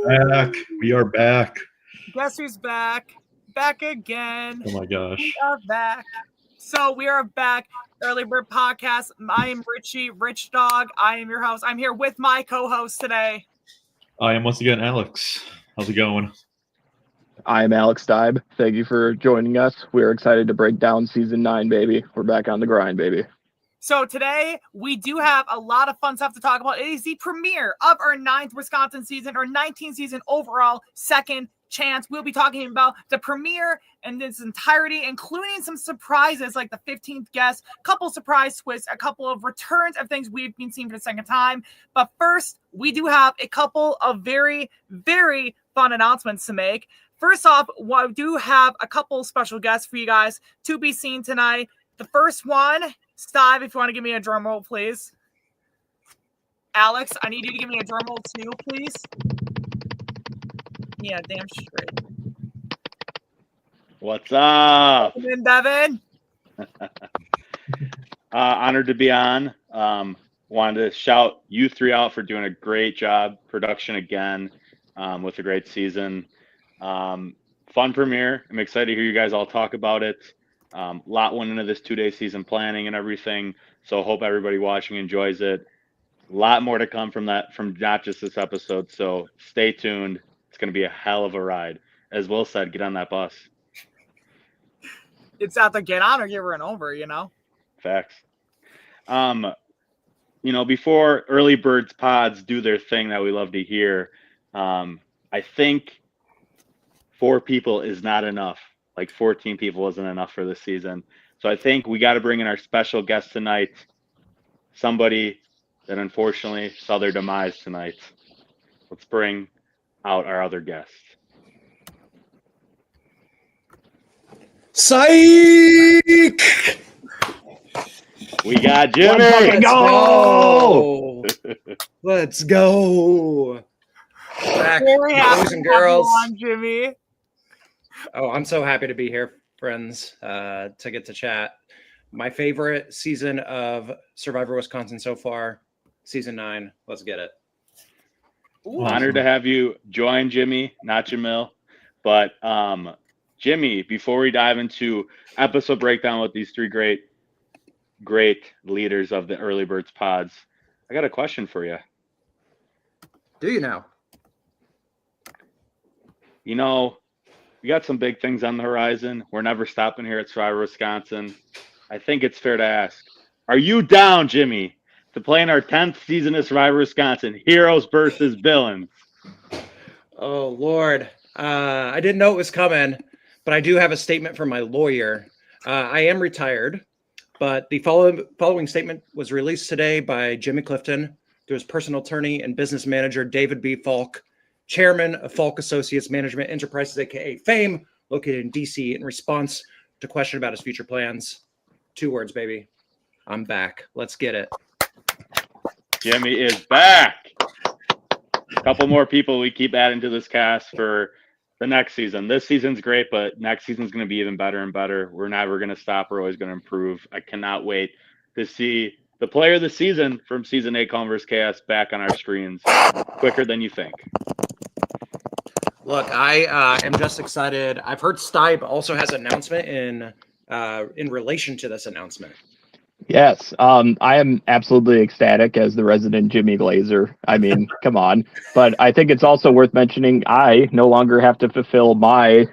back. We are back. Guess who's back? Back again. Oh my gosh. We are back. So we are back. Early Bird Podcast. I am Richie, Rich Dog. I am your host. I'm here with my co-host today. I am once again Aleks. How's it going? I'm Aleks Steib. Thank you for joining us. We're excited to break down season 9, baby. We're back on the grind, baby. So today we do have a lot of fun stuff to talk about. It is the premiere of our 9th Wisconsin season, or 19th season overall, second chance. We'll be talking about the premiere in its entirety, including some surprises like the 15th guest, a couple surprise twists, a couple of returns of things we've been seeing for the second time. But first, we do have a couple of very, very fun announcements to make. First off, we do have a couple special guests for you guys to be seen tonight. The first one, Steib, if you want to give me a drum roll, please. Aleks, I need you to give me a drum roll too, please. Yeah, damn straight. What's up? And Devin. Honored to be on. Wanted to shout you three out for doing a great job. Production again, with a great season. Fun premiere. I'm excited to hear you guys all talk about it. Lot went into this 2-day season planning and everything. So hope everybody watching enjoys it. A lot more to come from that, from not just this episode. So stay tuned. It's going to be a hell of a ride. As Will said, get on that bus. It's either get on or get run over, you know? Facts. Before early birds pods do their thing that we love to hear, I think 4 people is not enough. Like 14 people wasn't enough for this season. So I think we got to bring in our special guest tonight. Somebody that unfortunately saw their demise tonight. Let's bring out our other guest. Psych! We got Jimmy. Let's go! Let's go! Back, Very happy boys and to have you girls. on, Jimmy. Oh, I'm so happy to be here, friends, to get to chat. My favorite season of Survivor Wisconsin so far, season 9. Let's get it. Ooh. Honored to have you join Jimmy, not Jamil. But Jimmy, before we dive into episode breakdown with these 3 great leaders of the Early Birds pods, I got a question for you. Do you now? You know, we got some big things on the horizon. We're never stopping here at Survivor Wisconsin. I think it's fair to ask, are you down, Jimmy, to play in our 10th season of Survivor Wisconsin, Heroes versus Villains? Oh, Lord. I didn't know it was coming, but I do have a statement from my lawyer. I am retired, but the following statement was released today by Jimmy Clifton through his personal attorney and business manager, David B. Falk, chairman of Falk Associates Management Enterprises, aka Fame, located in DC, in response to question about his future plans. 2 words, baby. I'm back. Let's get it. Jimmy is back. A couple more people we keep adding to this cast for the next season. This season's great, but next season's going to be even better and better. We're never going to stop. We're always going to improve. I cannot wait to see the player of the season from season 8 Converse Chaos back on our screens quicker than you think. Look, I am just excited. I've heard Steib also has an announcement in relation to this announcement. Yes, I am absolutely ecstatic as the resident Jimmy Glazer. I mean, come on. But I think it's also worth mentioning I no longer have to fulfill my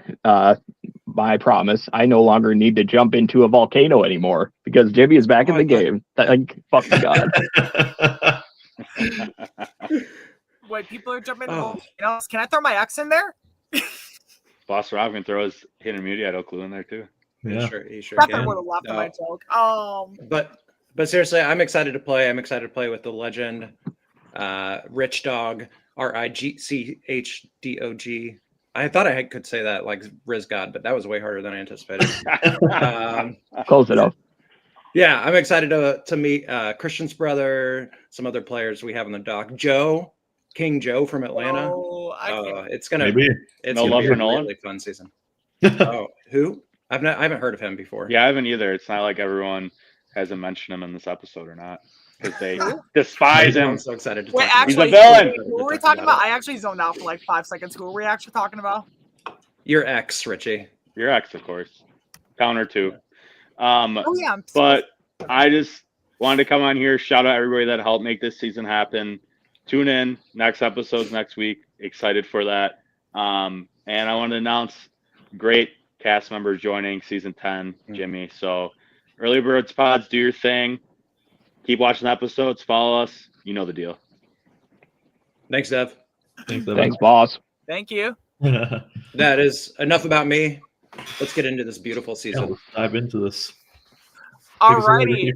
promise. I no longer need to jump into a volcano anymore because Jimmy is back in the game. Thank fucking God. Wait, people are jumping in the volcanoes. Can I throw my ex in there? Boss Rob can throw his hidden media idol clue in there too. Yeah. He sure Pepper can. would have laughed at my joke. But seriously, I'm excited to play. I'm excited to play with the legend, Rich Dog, RICCHDOG. I thought I could say that like Riz God, but that was way harder than I anticipated. Close enough. Yeah, I'm excited to meet Christian's brother, some other players we have on the dock. King Joe from Atlanta. It's gonna be a really fun season. Oh, who? I haven't heard of him before. Yeah, I haven't either. It's not like everyone hasn't mentioned him in this episode or not. because they despise him. I'm so excited to Wait, talk about He's a actually, villain. who are we talking about? I actually zoned out for like 5 seconds. Who are we actually talking about? Your ex, Richie. Your ex, of course. Counter 2. Oh yeah. But I just wanted to come on here, shout out everybody that helped make this season happen. Tune in. Next episode's next week. Excited for that. And I want to announce great cast members joining season 10, Jimmy. So Early Birds Pods, do your thing. Keep watching the episodes. Follow us. You know the deal. Thanks, Dev. Thanks, boss. Thank you. That is enough about me. Let's get into this beautiful season. Let's dive into this. Alrighty.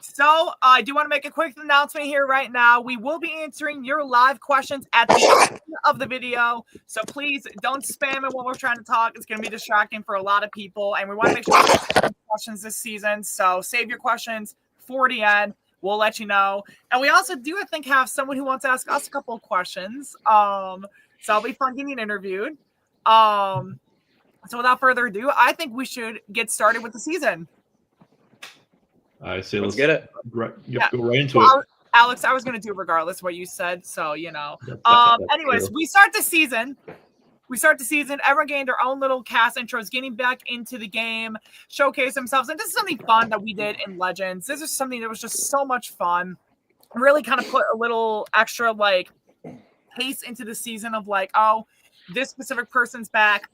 So I do want to make a quick announcement here right now. We will be answering your live questions at the end of the video. So please don't spam it when we're trying to talk. It's going to be distracting for a lot of people. And we want to make sure we have questions this season. So save your questions for the end. We'll let you know. And we also do, I think, have someone who wants to ask us a couple of questions. So it'll be fun getting interviewed. So without further ado, I think we should get started with the season. I say Let's get it. Go right into it. Aleks, I was going to do regardless of what you said. So, you know. That's Anyways, true. we start the season. Everyone getting their own little cast intros, getting back into the game, showcase themselves. And this is something fun that we did in Legends. This is something that was just so much fun. Really kind of put a little extra, like, pace into the season of, like, oh, this specific person's back.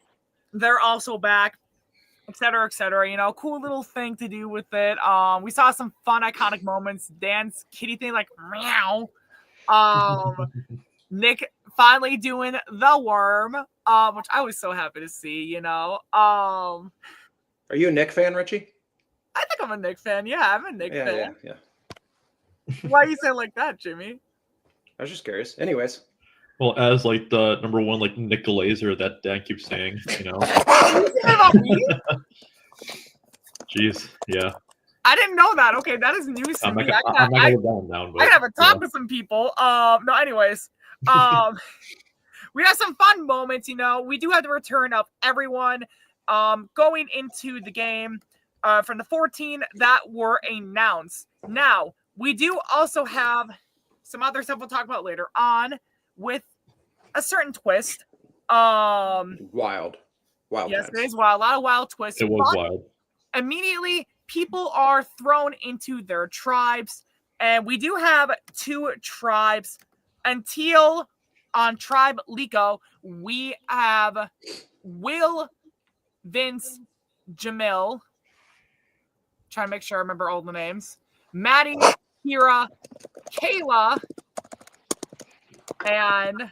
They're also back, et cetera, you know, cool little thing to do with it. We saw some fun, iconic moments. Dan's kitty thing, like, meow. Nick finally doing the worm, which I was so happy to see, you know. Are you a Nick fan, Richie? I think I'm a Nick fan. Yeah, I'm a Nick fan. Yeah. Why you say it like that, Jimmy? I was just curious. Anyways. Well, as like the number one, like Nick Glazer that Dan keeps saying, you know. You say that about me? Jeez, yeah. I didn't know that. Okay, that is news to I'm me. not gonna go down, but I have a talk with some people. No, anyways. We have some fun moments, you know. We do have the return of everyone going into the game from the 14 that were announced. Now, we do also have some other stuff we'll talk about later on with a certain twist. Wild. Yes, times. it is wild. A lot of wild twists. it was wild. Immediately, people are thrown into their tribes, and we do have 2 tribes. Until on Tribe Lico, we have Will, Vince, Jamil. Trying to make sure I remember all the names. Maddie, Kira, Kayla, and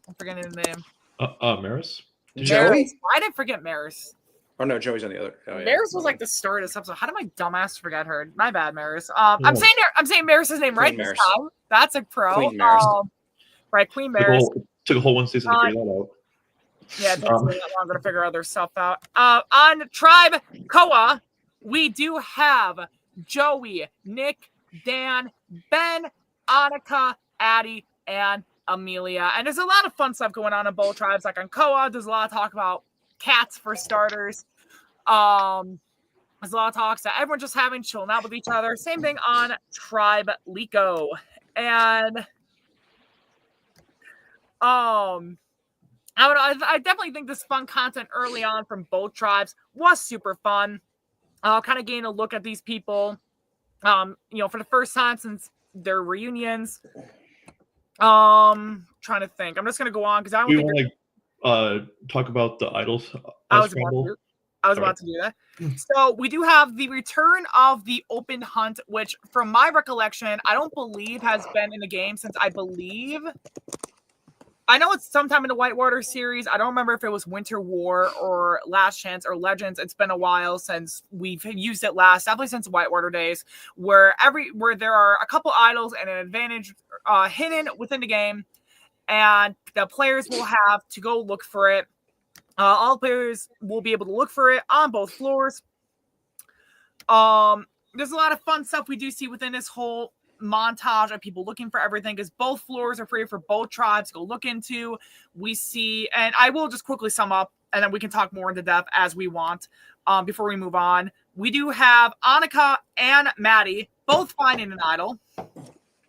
I'm forgetting the name. Maris? Joey? Maris. Why did I forget Maris? Oh no, Joey's on the other. Oh, yeah. Maris was like the start of this episode. How did my dumbass forget her? My bad, Maris. I'm saying Maris's name right Queen this Maris. time. That's a pro. Queen Maris. Right, Queen Maris. Took a whole one season to figure that out. Yeah, it takes me that longer to figure other stuff out. On Tribe Koa, we do have Joey, Nick, Dan, Ben, Annika, Addie, and Amelia. And there's a lot of fun stuff going on in both tribes. Like on Koa, there's a lot of talk about cats for starters. There's a lot of talks that everyone's just having chilling out with each other. Same thing on Tribe Lico. And I definitely think this fun content early on from both tribes was super fun. Kind of getting a look at these people, you know, for the first time since their reunions. Trying to think. I'm just gonna go on because I don't think. Want to talk about the idols? I was about to do that. So we do have the return of the open hunt, which, from my recollection, I don't believe has been in the game since I know it's sometime in the Whitewater series. I don't remember if it was Winter War or Last Chance or Legends. It's been a while since we've used it last, definitely since Whitewater days, where there are a couple idols and an advantage hidden within the game, and the players will have to go look for it. All players will be able to look for it on both floors. There's a lot of fun stuff we do see within this whole montage of people looking for everything, because both floors are free for both tribes to go look into. We see, and I will just quickly sum up, and then we can talk more into depth as we want before we move on. we do have Annika and Maddie both finding an idol.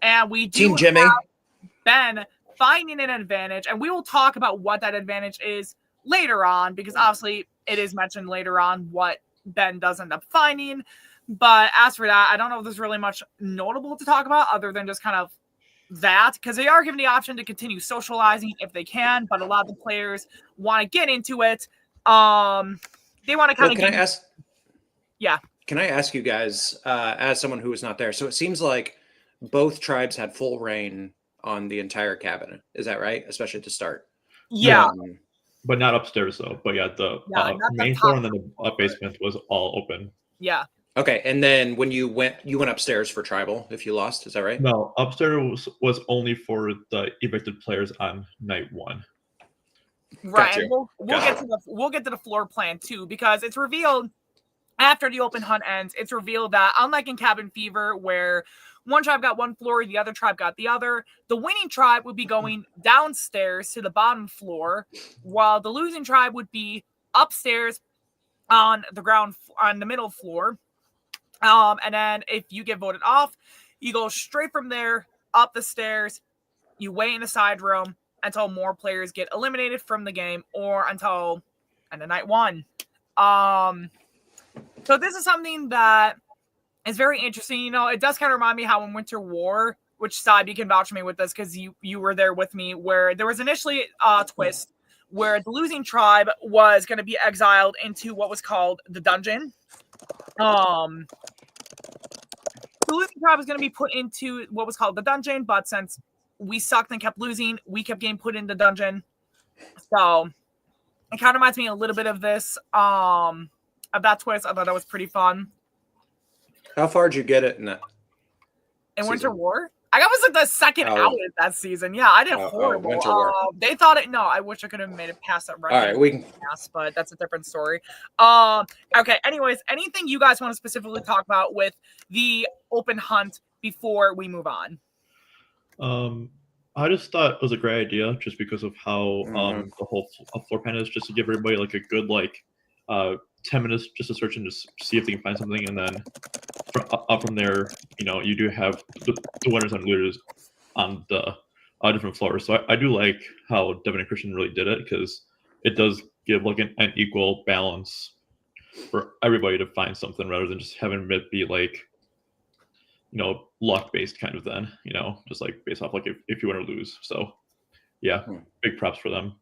And we do Team Jimmy. have Ben finding an advantage. And we will talk about what that advantage is later on, because obviously it is mentioned later on what Ben does end up finding. But as for that, I don't know if there's really much notable to talk about other than just kind of that, because they are given the option to continue socializing if they can, but a lot of the players want to get into it. They want to kind of Can I ask? Yeah. Can I ask you guys, as someone who was not there? So it seems like both tribes had full reign on the entire cabinet. Is that right? Especially to start. Yeah. But not upstairs though. But yeah, the not the main top floor and then the basement was all open. Yeah. Okay, and then when you went upstairs for tribal if you lost. Is that right? No, upstairs was only for the evicted players on night 1. Right. Gotcha. And we'll get to the floor plan too, because it's revealed after the open hunt ends. It's revealed that unlike in Cabin Fever, where one tribe got one floor, the other tribe got the other, the winning tribe would be going downstairs to the bottom floor, while the losing tribe would be upstairs on the middle floor. And then if you get voted off, you go straight from there up the stairs. You wait in the side room until more players get eliminated from the game, or until end of night 1. So this is something that is very interesting. You know, it does kind of remind me how in Winter War, which Steib, you can vouch for me with this because you were there with me, where there was initially a twist where the losing tribe was going to be exiled into what was called the dungeon. The losing tribe was going to be put into what was called the dungeon, but since we sucked and kept losing, we kept getting put in the dungeon. So it kind of reminds me a little bit of this, of that twist. I thought that was pretty fun. How far did you get it in that? In season? Winter War? I was like the second out that season. Yeah, I did horrible. Winter War. They thought it. No, I wish I could have made it past that. Right. All right, we can. But that's a different story. Okay. Anyways, anything you guys want to specifically talk about with the open hunt before we move on? I just thought it was a great idea just because of how the whole floor plan is, just to give everybody like a good 10 minutes just to search and just see if they can find something, and then from there, you know, you do have the winners and losers on the different floors. So I do like how Devin and Christian really did it, because it does give like an equal balance for everybody to find something, rather than just having it be like, you know, luck based kind of then, you know, just like based off like if you win or lose. So yeah, big props for them.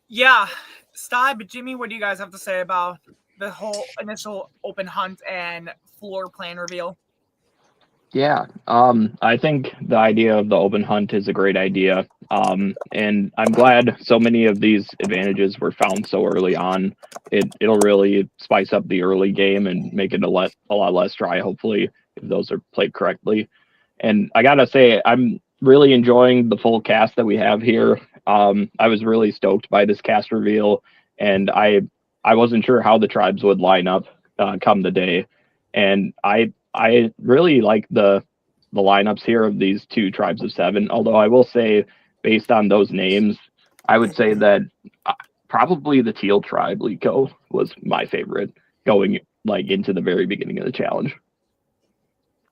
Yeah. Steib, Jimmy, what do you guys have to say about the whole initial open hunt and floor plan reveal? Yeah, I think the idea of the open hunt is a great idea. And I'm glad so many of these advantages were found so early on. It'll really spice up the early game and make it a lot less dry, hopefully, if those are played correctly. And I gotta say, I'm really enjoying the full cast that we have here. I was really stoked by this cast reveal, and I wasn't sure how the tribes would line up come the day. And I really like the lineups here of these 2 tribes of 7, although I will say, based on those names, I would say that probably the Teal tribe, Lico, was my favorite going into the very beginning of the challenge.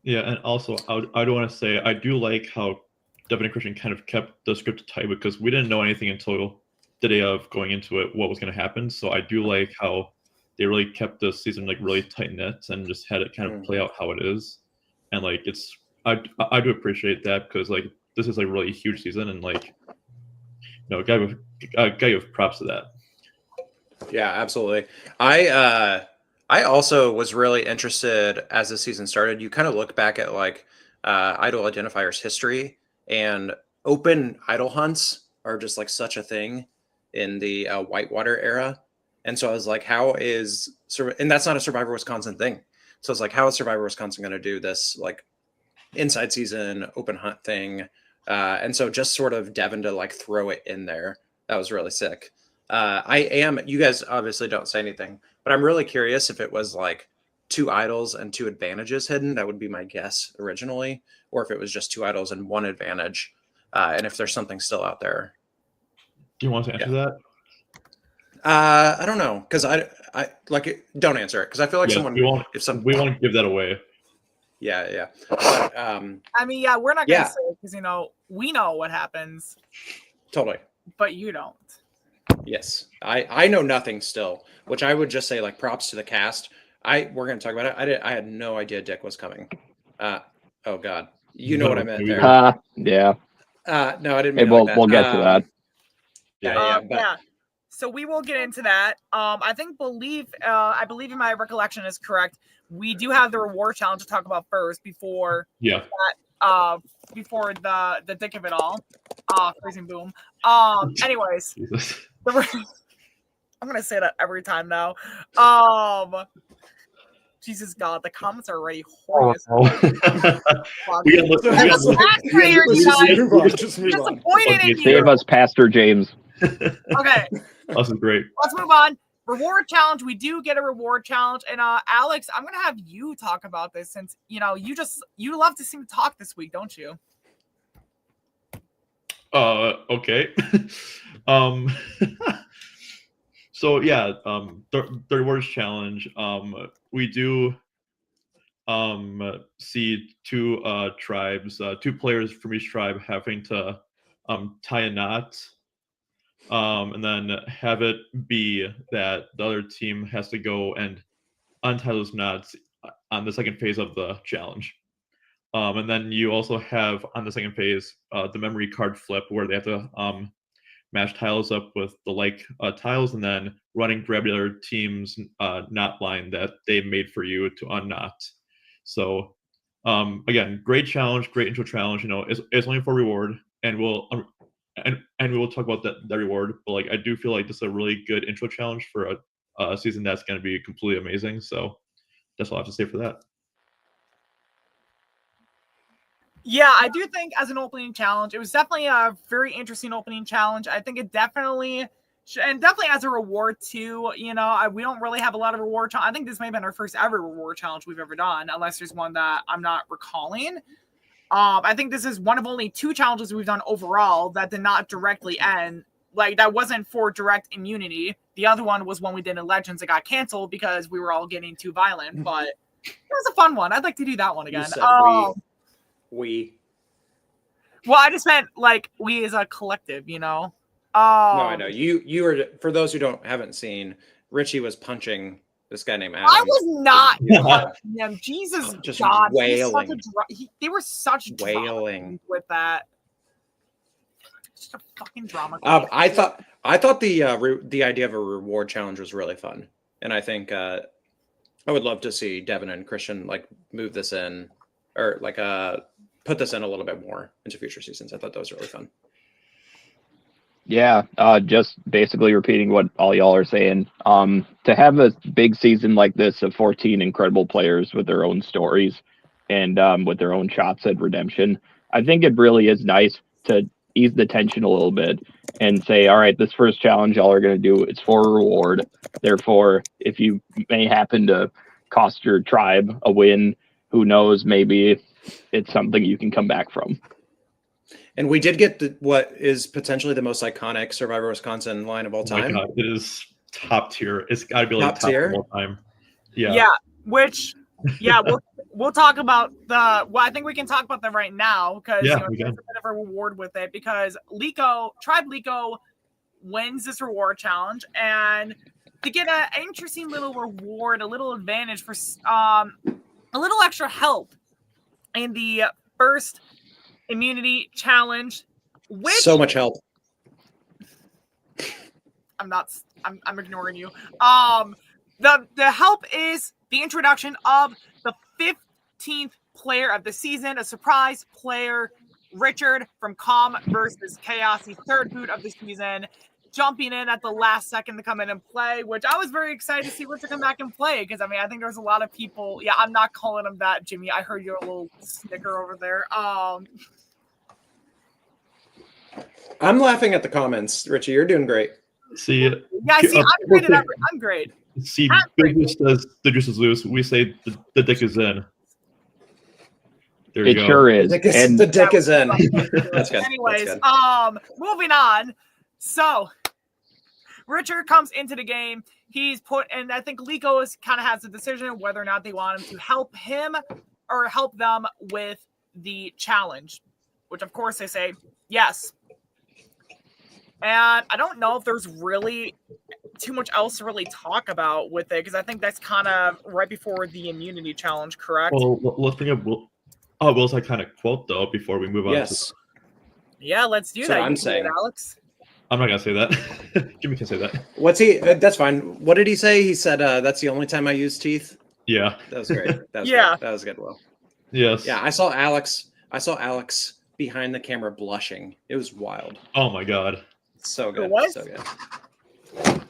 Yeah, and also I do want to say I do like how Devin and Christian kind of kept the script tight, because we didn't know anything until the day of going into it what was going to happen. So I do like how they really kept the season really tight knit and just had it kind of play out how it is. And I do appreciate that, because this is really a huge season, and give props to that. Yeah, absolutely. I also was really interested as the season started. You kind of look back at Idol Identifiers history, and open idol hunts are just such a thing in the Whitewater era. And so I was like, how is, and that's not a Survivor Wisconsin thing. So it's how is Survivor Wisconsin going to do this inside season open hunt thing? And so just sort of Devin to throw it in there. That was really sick. You guys obviously don't say anything, but I'm really curious if it was 2 idols and 2 advantages hidden. That would be my guess originally, or if it was just 2 idols and 1 advantage. And if there's something still out there. Do you want to answer that? I don't know, because don't answer it because I feel like we won't give that away. Yeah. But, I mean, yeah, we're not gonna say it because we know what happens. Totally. But you don't. Yes, I know nothing still, which I would just say like props to the cast. We're gonna talk about it. I had no idea Dick was coming. Oh God, you know what I meant there. Yeah. No, I didn't mean we'll get to that. Yeah. So we will get into that. I believe in my recollection is correct. We do have the reward challenge to talk about first before before the dick of it all. Freezing boom. Anyways, I'm gonna say that every time now. Jesus God, the comments are already horrible. Save us, Pastor James. Okay. This is great. Let's move on. Reward challenge. We do get a reward challenge. And Aleks, I'm gonna have you talk about this since you love to seem to talk this week, don't you? Okay. So yeah, the rewards challenge. We do see two tribes, two players from each tribe having to tie a knot, and then have it be that the other team has to go and untie those knots on the second phase of the challenge. And then you also have on the second phase the memory card flip where they have to match tiles up with the tiles and then running grab the other team's knot line that they made for you to unknot. So again, great challenge, great intro challenge. It's only for reward, and we'll talk about that reward. But I do feel like this is a really good intro challenge for a season that's going to be completely amazing. So that's all I have to say for that. Yeah, I do think as an opening challenge, it was definitely a very interesting opening challenge. I think it definitely, and definitely as a reward too, we don't really have a lot of reward challenge. I think this may have been our first ever reward challenge we've ever done, unless there's one that I'm not recalling. I think this is one of only 2 challenges we've done overall that did not directly end. That wasn't for direct immunity. The other one was when we did in Legends that got canceled because we were all getting too violent, but it was a fun one. I'd like to do that one again. We. Well, I just meant we as a collective, No, I know. You were, for those who haven't seen, Richie was punching this guy named Adam. I was not punching him. Jesus just God. wailing. They were such wailing with that. Just a fucking drama. I thought the idea of a reward challenge was really fun. And I think I would love to see Devin and Christian move this in or put this in a little bit more into future seasons. I thought that was really fun. Yeah, just basically repeating what all y'all are saying. To have a big season like this of 14 incredible players with their own stories and with their own shots at redemption, I think it really is nice to ease the tension a little bit and say, all right, this first challenge y'all are going to do, it's for a reward. Therefore, if you may happen to cost your tribe a win, who knows, maybe it's something you can come back from. And we did get what is potentially the most iconic Survivor Wisconsin line of all time. Oh my God, it is top tier. It's got to be top tier of all time. Yeah. Yeah. We'll talk about I think we can talk about them right now because there's a bit of a reward with it because Tribe Lico wins this reward challenge and to get an interesting little reward, a little advantage for a little extra help in the first immunity challenge, which so much help. I'm ignoring you. The help is the introduction of the 15th player of the season, a surprise player, Richard from Calm versus Chaos, the third boot of the season, jumping in at the last second to come in and play, which I was very excited to see Richard come back and play because I think there's a lot of people. Yeah, I'm not calling him that, Jimmy. I heard your little snicker over there. I'm laughing at the comments, Richie. You're doing great. See, I'm great at everything. I'm great. See, Big says the juice is loose. We say the dick is in. There you go. It sure is. The dick is in. That's good. Anyways, That's good. Moving on. So, Richard comes into the game. he's put, and I think Lico kind of has a decision of whether or not they want him to help him or help them with the challenge, which of course they say yes. And I don't know if there's really too much else to really talk about with it, because I think that's kind of right before the immunity challenge, correct? Well, let's bring up Will's iconic quote though before we move on. Yes. Yeah, let's do That's that. what I'm You can do saying. it, Alex. I'm not gonna say that. Jimmy can say that. What's he? That's fine. What did he say? He said, "That's the only time I use teeth." Yeah. That was great. That was Yeah. good. That was good. Will. Yes. Yeah, I saw Alex behind the camera blushing. It was wild. Oh my God. So good. What? So good.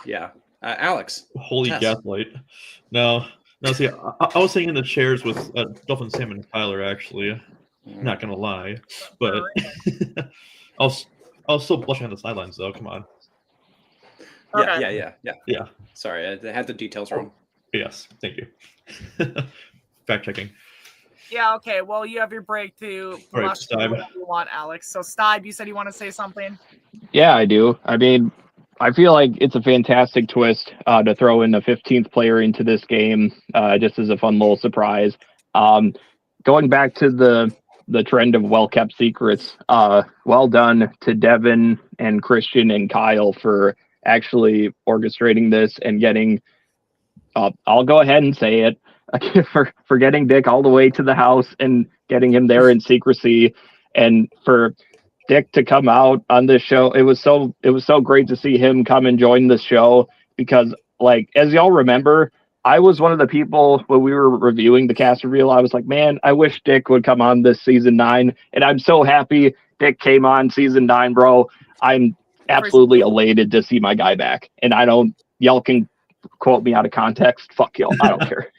Yeah, Alex. Holy Tess. gaslight. No. See, I was sitting in the chairs with Dolphin, Sam, and Tyler. Actually, not gonna lie, but I was still blushing on the sidelines though. Come on. Okay. Yeah. Sorry, I had the details wrong. Yes. Thank you. Fact checking. Yeah, okay. Well, you have your break to All right, blush Steib. whatever you want, Alex. So, Steib, you said you want to say something? Yeah, I do. I mean, I feel like it's a fantastic twist to throw in a 15th player into this game, just as a fun little surprise. Going back to the trend of well-kept secrets, well done to Devin and Christian and Kyle for actually orchestrating this and getting, I'll go ahead and say it, for getting Dick all the way to the house and getting him there in secrecy, and for Dick to come out on this show. It was so great to see him come and join the show, because, like, as y'all remember, I was one of the people when we were reviewing the cast reveal. I was like, man, I wish Dick would come on this season 9, and I'm so happy Dick came on season 9, bro. I'm absolutely elated to see my guy back, and y'all can quote me out of context. Fuck y'all, I don't care.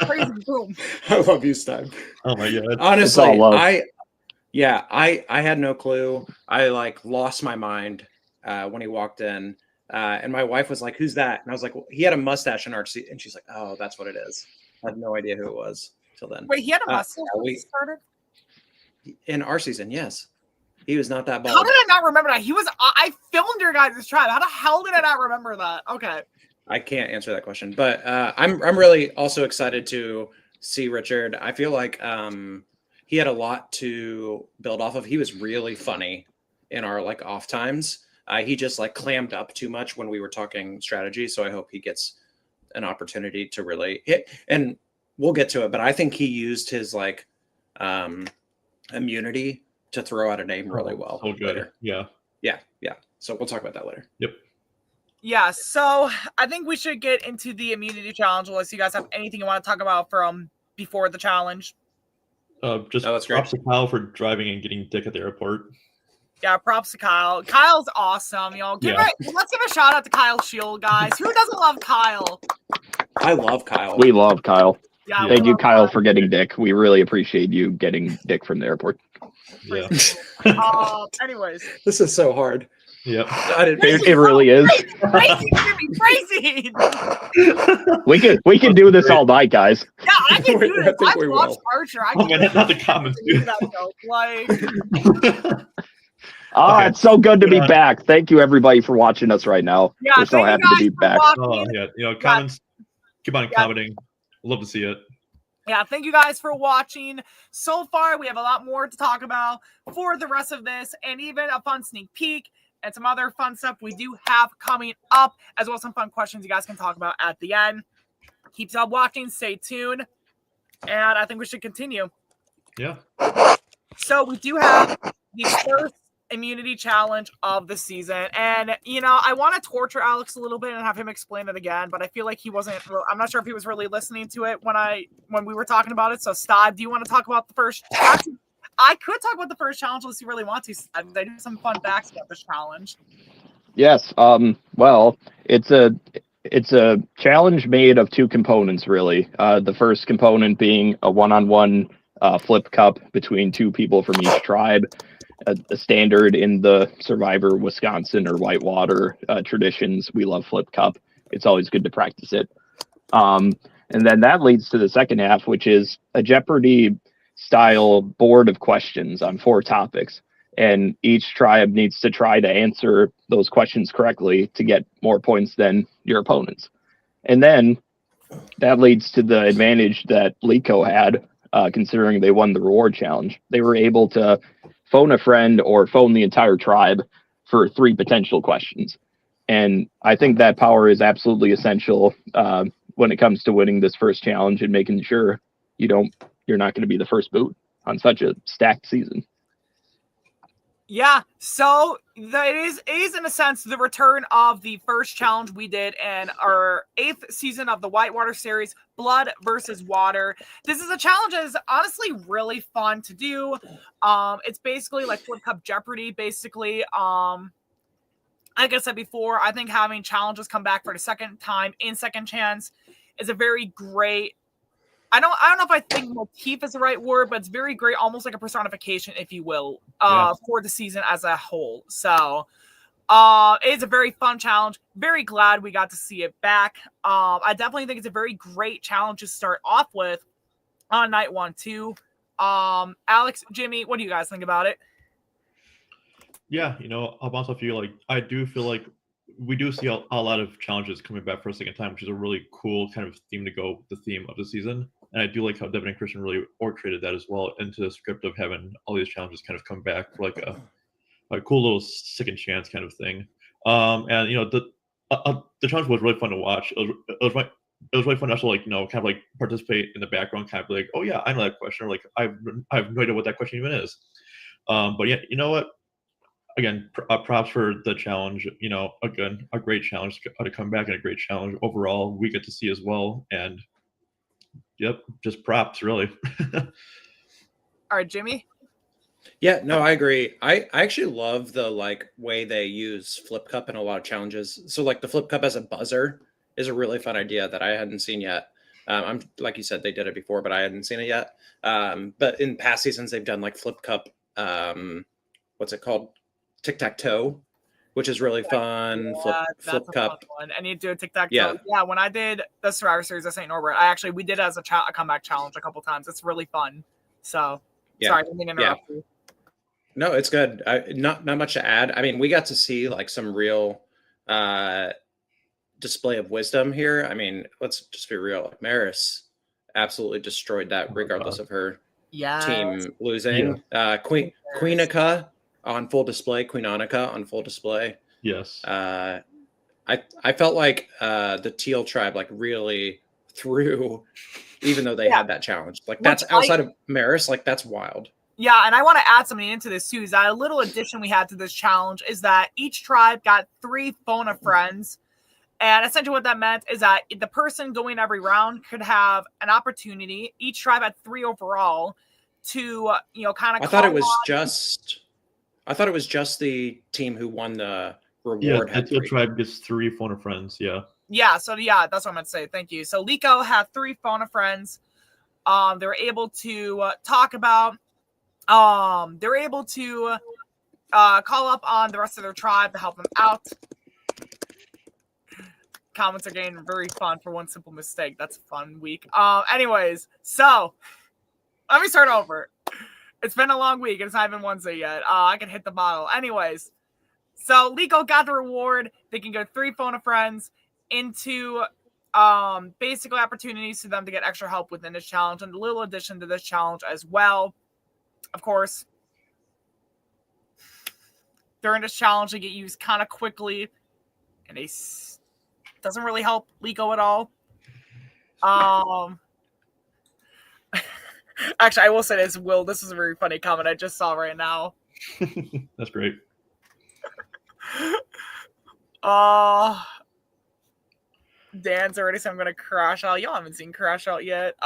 Crazy boom. I love you, Steib. Oh my God. Honestly, all love. I had no clue. I lost my mind when he walked in, and my wife was like, "Who's that?" And I was like, well, "He had a mustache in our seat," and she's like, "Oh, that's what it is." I had no idea who it was till then. Wait, he had a mustache when he started? In our season, yes, he was not that bald. How did I not remember that? I filmed your guys' tribe. How the hell did I not remember that? Okay. I can't answer that question, but I'm really also excited to see Richard. I feel like he had a lot to build off of. He was really funny in our off times. He just clammed up too much when we were talking strategy. So I hope he gets an opportunity to really hit, and we'll get to it. But I think he used his immunity to throw out a name really well. Oh, good. Later. Yeah. So we'll talk about that later. Yep. Yeah, so I think we should get into the immunity challenge unless you guys have anything you want to talk about from before the challenge. Just that's great. props to Kyle for driving and getting Dick at the airport. Yeah, props to Kyle. Kyle's awesome, y'all. Let's give a shout out to Kyle Shield, guys. Who doesn't love Kyle? I love Kyle. We love Kyle. Yeah, Thank you, Kyle, for getting Dick. We really appreciate you getting Dick from the airport. Yeah. Anyways. This is so hard. Yep. It really is. Crazy. We can do this all night, guys. Yeah, I can do this. I think I we watched will. Archer. I Oh can man, not the comments, do dude. that joke. Okay. It's so good to be back. Thank you, everybody, for watching us right now. Yeah, we're so happy to be back. Oh yeah, comments. Keep on commenting. Love to see it. Yeah, thank you guys for watching. So far, we have a lot more to talk about for the rest of this, and even a fun sneak peek and some other fun stuff we do have coming up, as well as some fun questions you guys can talk about at the end. Keep watching, stay tuned, and I think we should continue. Yeah. So we do have the first immunity challenge of the season, and I want to torture Alex a little bit and have him explain it again, but I feel like he wasn't. I'm not sure if he was really listening to it when we were talking about it. So, Steib, do you want to talk about the first? I could talk about the first challenge unless you really want to. They do some fun facts about this challenge. Yes. Well, it's a challenge made of two components, really. The first component being a one-on-one flip cup between two people from each tribe. A standard in the Survivor Wisconsin or Whitewater traditions. We love flip cup. It's always good to practice it. And then that leads to the second half, which is a Jeopardy style board of questions on 4 topics. and each tribe needs to try to answer those questions correctly to get more points than your opponents. And then that leads to the advantage that Lico had, considering they won the reward challenge. They were able to phone a friend or phone the entire tribe for 3 potential questions. And I think that power is absolutely essential when it comes to winning this first challenge and making sure you're not going to be the first boot on such a stacked season. Yeah, so it is in a sense the return of the first challenge we did in our 8th season of the Whitewater series, Blood versus Water. This is a challenge that is honestly really fun to do. It's basically like Flip Cup Jeopardy, basically. Like I said before, I think having challenges come back for the second time in Second Chance is a very great. I don't know if I think motif is the right word, but it's very great, almost like a personification, if you will, for the season as a whole. So it's a very fun challenge. Very glad we got to see it back. I definitely think it's a very great challenge to start off with on night 1 too. Aleks, Jimmy, what do you guys think about it? Yeah, I'll bounce off you. Like, I do feel like we do see a lot of challenges coming back for a second time, which is a really cool kind of theme to go with the theme of the season. And I do like how Devin and Christian really orchestrated that as well into the script of having all these challenges kind of come back for like a cool little second chance kind of thing. And the challenge was really fun to watch. It was really fun to also kind of like participate in the background, kind of like, oh yeah, I know that question, or like I have no idea what that question even is. But yeah, you know what? Again, props for the challenge. Again, a great challenge to come back, and a great challenge overall we get to see as well. And yep, just props, really. All right, Jimmy. Yeah, no, I agree. I actually love the way they use Flip Cup in a lot of challenges. So like the Flip Cup as a buzzer is a really fun idea that I hadn't seen yet. I'm like you said, they did it before, but I hadn't seen it yet. But in past seasons, they've done like Flip Cup. What's it called? Tic-tac-toe, which is really fun. Yeah, Flip Cup. One. I need to do a tic-tac-toe. Yeah. When I did the Survivor Series at St. Norbert, we did it as a comeback challenge a couple times. It's really fun. So, sorry, I didn't mean to interrupt you. No, it's good. Not much to add. I mean, we got to see like some real display of wisdom here. I mean, let's just be real. Maris absolutely destroyed that, regardless of her team losing. Yeah. Queenika on full display. Queen Annika on full display. Yes. I felt like the Teal tribe really threw, even though they had that challenge. Like that's outside of Maris. Like that's wild. Yeah, and I want to add something into this too. Is that a little addition we had to this challenge is that each tribe got 3 phone a friends. And essentially what that meant is that the person going every round could have an opportunity. Each tribe had 3 overall to, kind of. I thought it was just the team who won the reward. Yeah, the tribe gets 3 phone a friends. Yeah. Yeah. So that's what I'm going to say. Thank you. So Lico had 3 phone a friends. They were able to talk about. They were able to call up on the rest of their tribe to help them out. Comments are getting very fun for one simple mistake. That's a fun week. Anyways, so let me start over. It's been a long week. It's not even Wednesday yet. I can hit the bottle. Anyways, so Lico got the reward. They can go 3 phone a friends into basically opportunities for them to get extra help within this challenge, and a little addition to this challenge as well. Of course, during this challenge, they get used kind of quickly, and they doesn't really help Lico at all. Actually, I will say this, Will. This is a very funny comment I just saw right now. That's great. Dan's already said I'm gonna crash out. Y'all haven't seen Crash Out yet.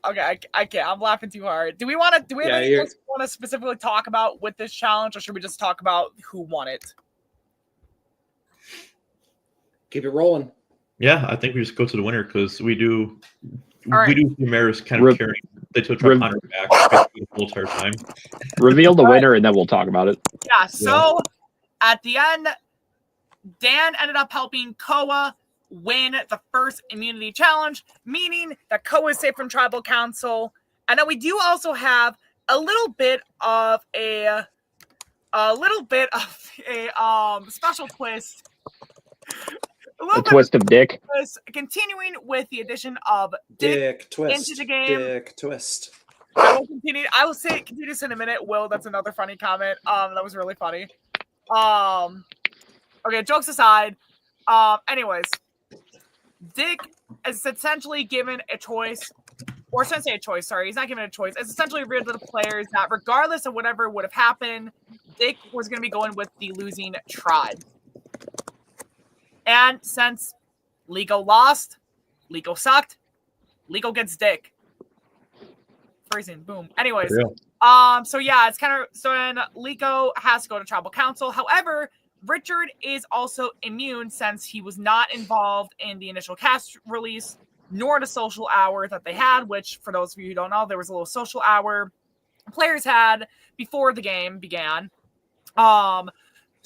Okay, I can't. I'm laughing too hard. Do we have anything else we want to specifically talk about with this challenge, or should we just talk about who won it? Keep it rolling. Yeah, I think we just go to the winner because we do see Maris kind of carrying. They took her on her back the whole entire time. Reveal the winner, and then we'll talk about it. Yeah. So at the end, Dan ended up helping Koa win the first immunity challenge, meaning that Koa is safe from tribal council. And then we do also have a little bit of a special twist. A twist of dick. Continuing with the addition of Dick twist into the game. Dick twist. I will continue. I will say continue this in a minute. Will, that's another funny comment. That was really funny. Okay, jokes aside. Anyways, Dick is essentially given a choice, or I shouldn't say a choice. Sorry, he's not given a choice. It's essentially revealed to the players that regardless of whatever would have happened, Dick was going to be going with the losing tribe. And since Liko lost, Liko sucked, Liko gets Dick. Phrasing, boom. Anyways, so yeah, it's kind of so then Liko has to go to tribal council. However, Richard is also immune since he was not involved in the initial cast release, nor the social hour that they had, which for those of you who don't know, there was a little social hour players had before the game began.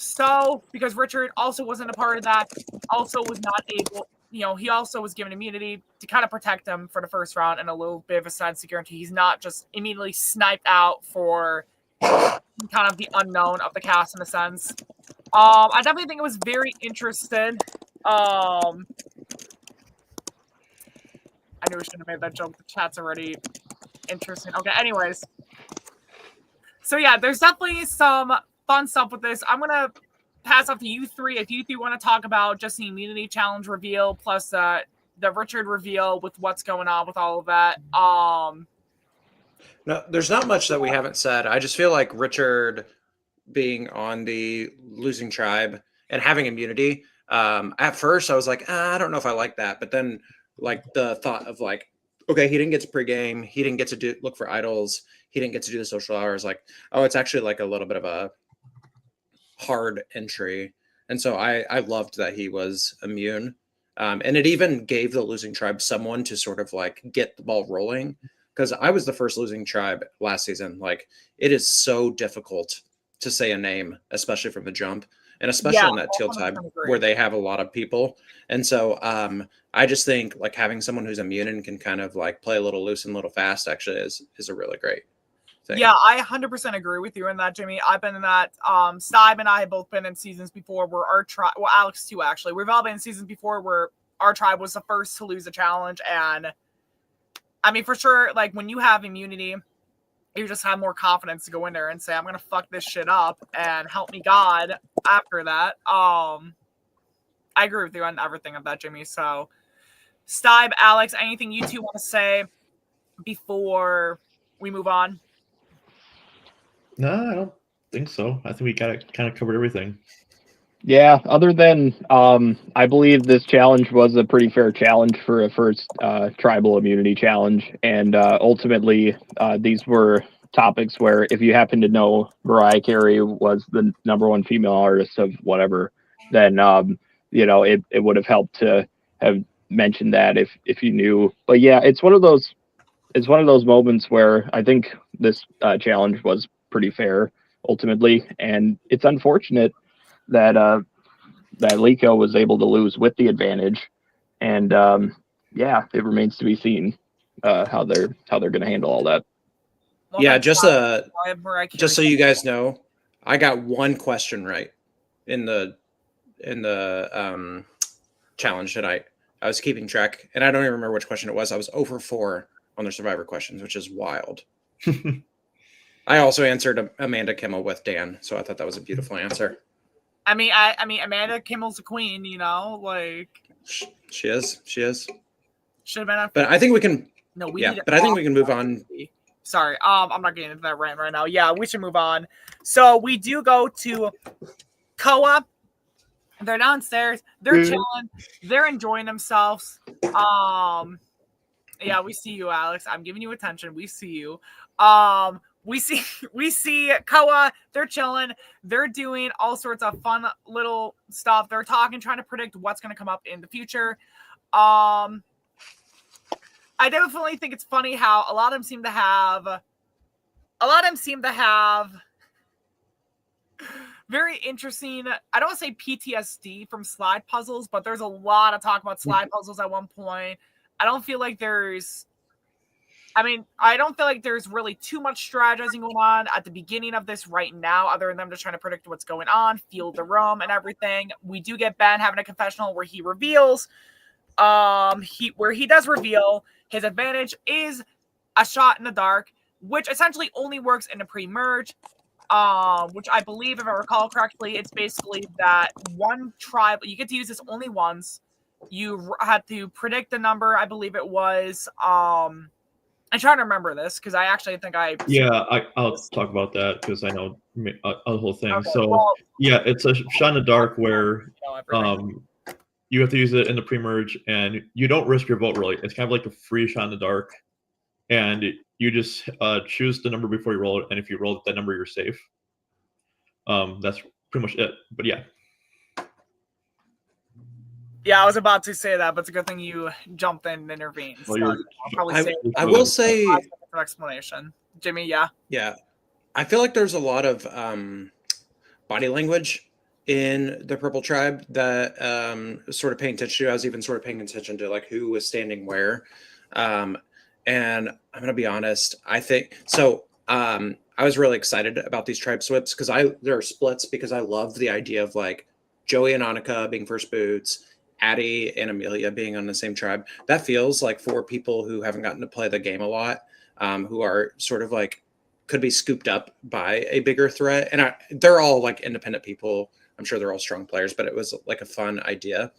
So because Richard also wasn't a part of that, also was not able, he also was given immunity to kind of protect him for the first round and a little bit of a sense to guarantee he's not just immediately sniped out for kind of the unknown of the cast in a sense. I definitely think it was very interesting. I knew we shouldn't have made that joke. The chat's already interesting. Okay, anyways. So yeah, there's definitely some fun stuff with this. I'm going to pass off to you three. If you three want to talk about just the immunity challenge reveal plus the Richard reveal with what's going on with all of that. No, there's not much that we haven't said. I just feel like Richard being on the losing tribe and having immunity. At first I was like, I don't know if I like that. But then like the thought of like, okay, he didn't get to pregame. He didn't get to look for idols. He didn't get to do the social hours. Like, oh, it's actually like a little bit of a hard entry. And so I loved that he was immune. And it even gave the losing tribe someone to sort of like get the ball rolling. Because I was the first losing tribe last season. Like, it is so difficult to say a name, especially from the jump. And especially in that teal tribe where they have a lot of people. And so I just think like having someone who's immune and can kind of like play a little loose and a little fast actually is a really great thing. Yeah, I 100% agree with you in that, Jimmy. I've been in that. Steib and I have both been in seasons before where our tribe, well, Aleks too, actually. We've all been in seasons before where our tribe was the first to lose a challenge. And I mean, for sure, like when you have immunity, you just have more confidence to go in there and say, I'm going to fuck this shit up and help me God after that. I agree with you on everything of that, Jimmy. So, Steib, Aleks, anything you two want to say before we move on? No, I don't think so. I think we kind of covered everything. Yeah, other than I believe this challenge was a pretty fair challenge for a first tribal immunity challenge. And ultimately, these were topics where if you happen to know Mariah Carey was the #1 female artist of whatever, then, it would have helped to have mentioned that if you knew. But yeah, it's one of those moments where I think this challenge was pretty fair ultimately. And it's unfortunate that Liko was able to lose with the advantage, and it remains to be seen how they're going to handle all that. Well, yeah, just so you guys know, I got one question right in the challenge tonight. I was keeping track, and I don't even remember which question it was. I was over 4 on the Survivor questions, which is wild. I also answered Amanda Kimmel with Dan, so I thought that was a beautiful answer. I mean, Amanda Kimmel's a queen, like she is. Should have been. But I think we can. No, I think we can move on. Sorry, I'm not getting into that rant right now. Yeah, we should move on. So we do go to Koa. They're downstairs. They're chilling. They're enjoying themselves. Yeah, we see you, Aleks. I'm giving you attention. We see you. We see Koa. They're chilling. They're doing all sorts of fun little stuff. They're talking, trying to predict what's going to come up in the future. I definitely think it's funny how a lot of them seem to have very interesting, I don't want to say PTSD from slide puzzles, but there's a lot of talk about slide puzzles at one point. I don't feel like there's I mean, I don't feel like there's really too much strategizing going on at the beginning of this right now, other than them just trying to predict what's going on, feel the room and everything. We do get Ben having a confessional where he reveals, where he does reveal his advantage is a shot in the dark, which essentially only works in a pre-merge. Which I believe, if I recall correctly, it's basically that one tribe, you get to use this only once. You had to predict the number, I believe it was, I'm trying to remember this because I actually think I'll talk about that because I know the whole thing. Okay, So well, it's a shot in the dark where everything. you have to use it in the pre-merge and you don't risk your vote really. It's kind of like a free shot in the dark, and you just choose the number before you roll it, and if you roll that number, you're safe. That's pretty much it. But yeah. Yeah, I was about to say that, but it's a good thing you jumped in and intervened. Well, So I'll probably say I will say explanation. Jimmy, yeah. Yeah. I feel like there's a lot of body language in the Purple Tribe that sort of paying attention to. I was even sort of paying attention to like who was standing where. And I'm going to be honest, I think so. I was really excited about these tribe splits because there are splits because I love the idea of like Joey and Annika being first boots, Addie and Amelia being on the same tribe. That feels like for people who haven't gotten to play the game a lot, who are sort of like could be scooped up by a bigger threat. And they're all like independent people. I'm sure they're all strong players, but it was like a fun idea.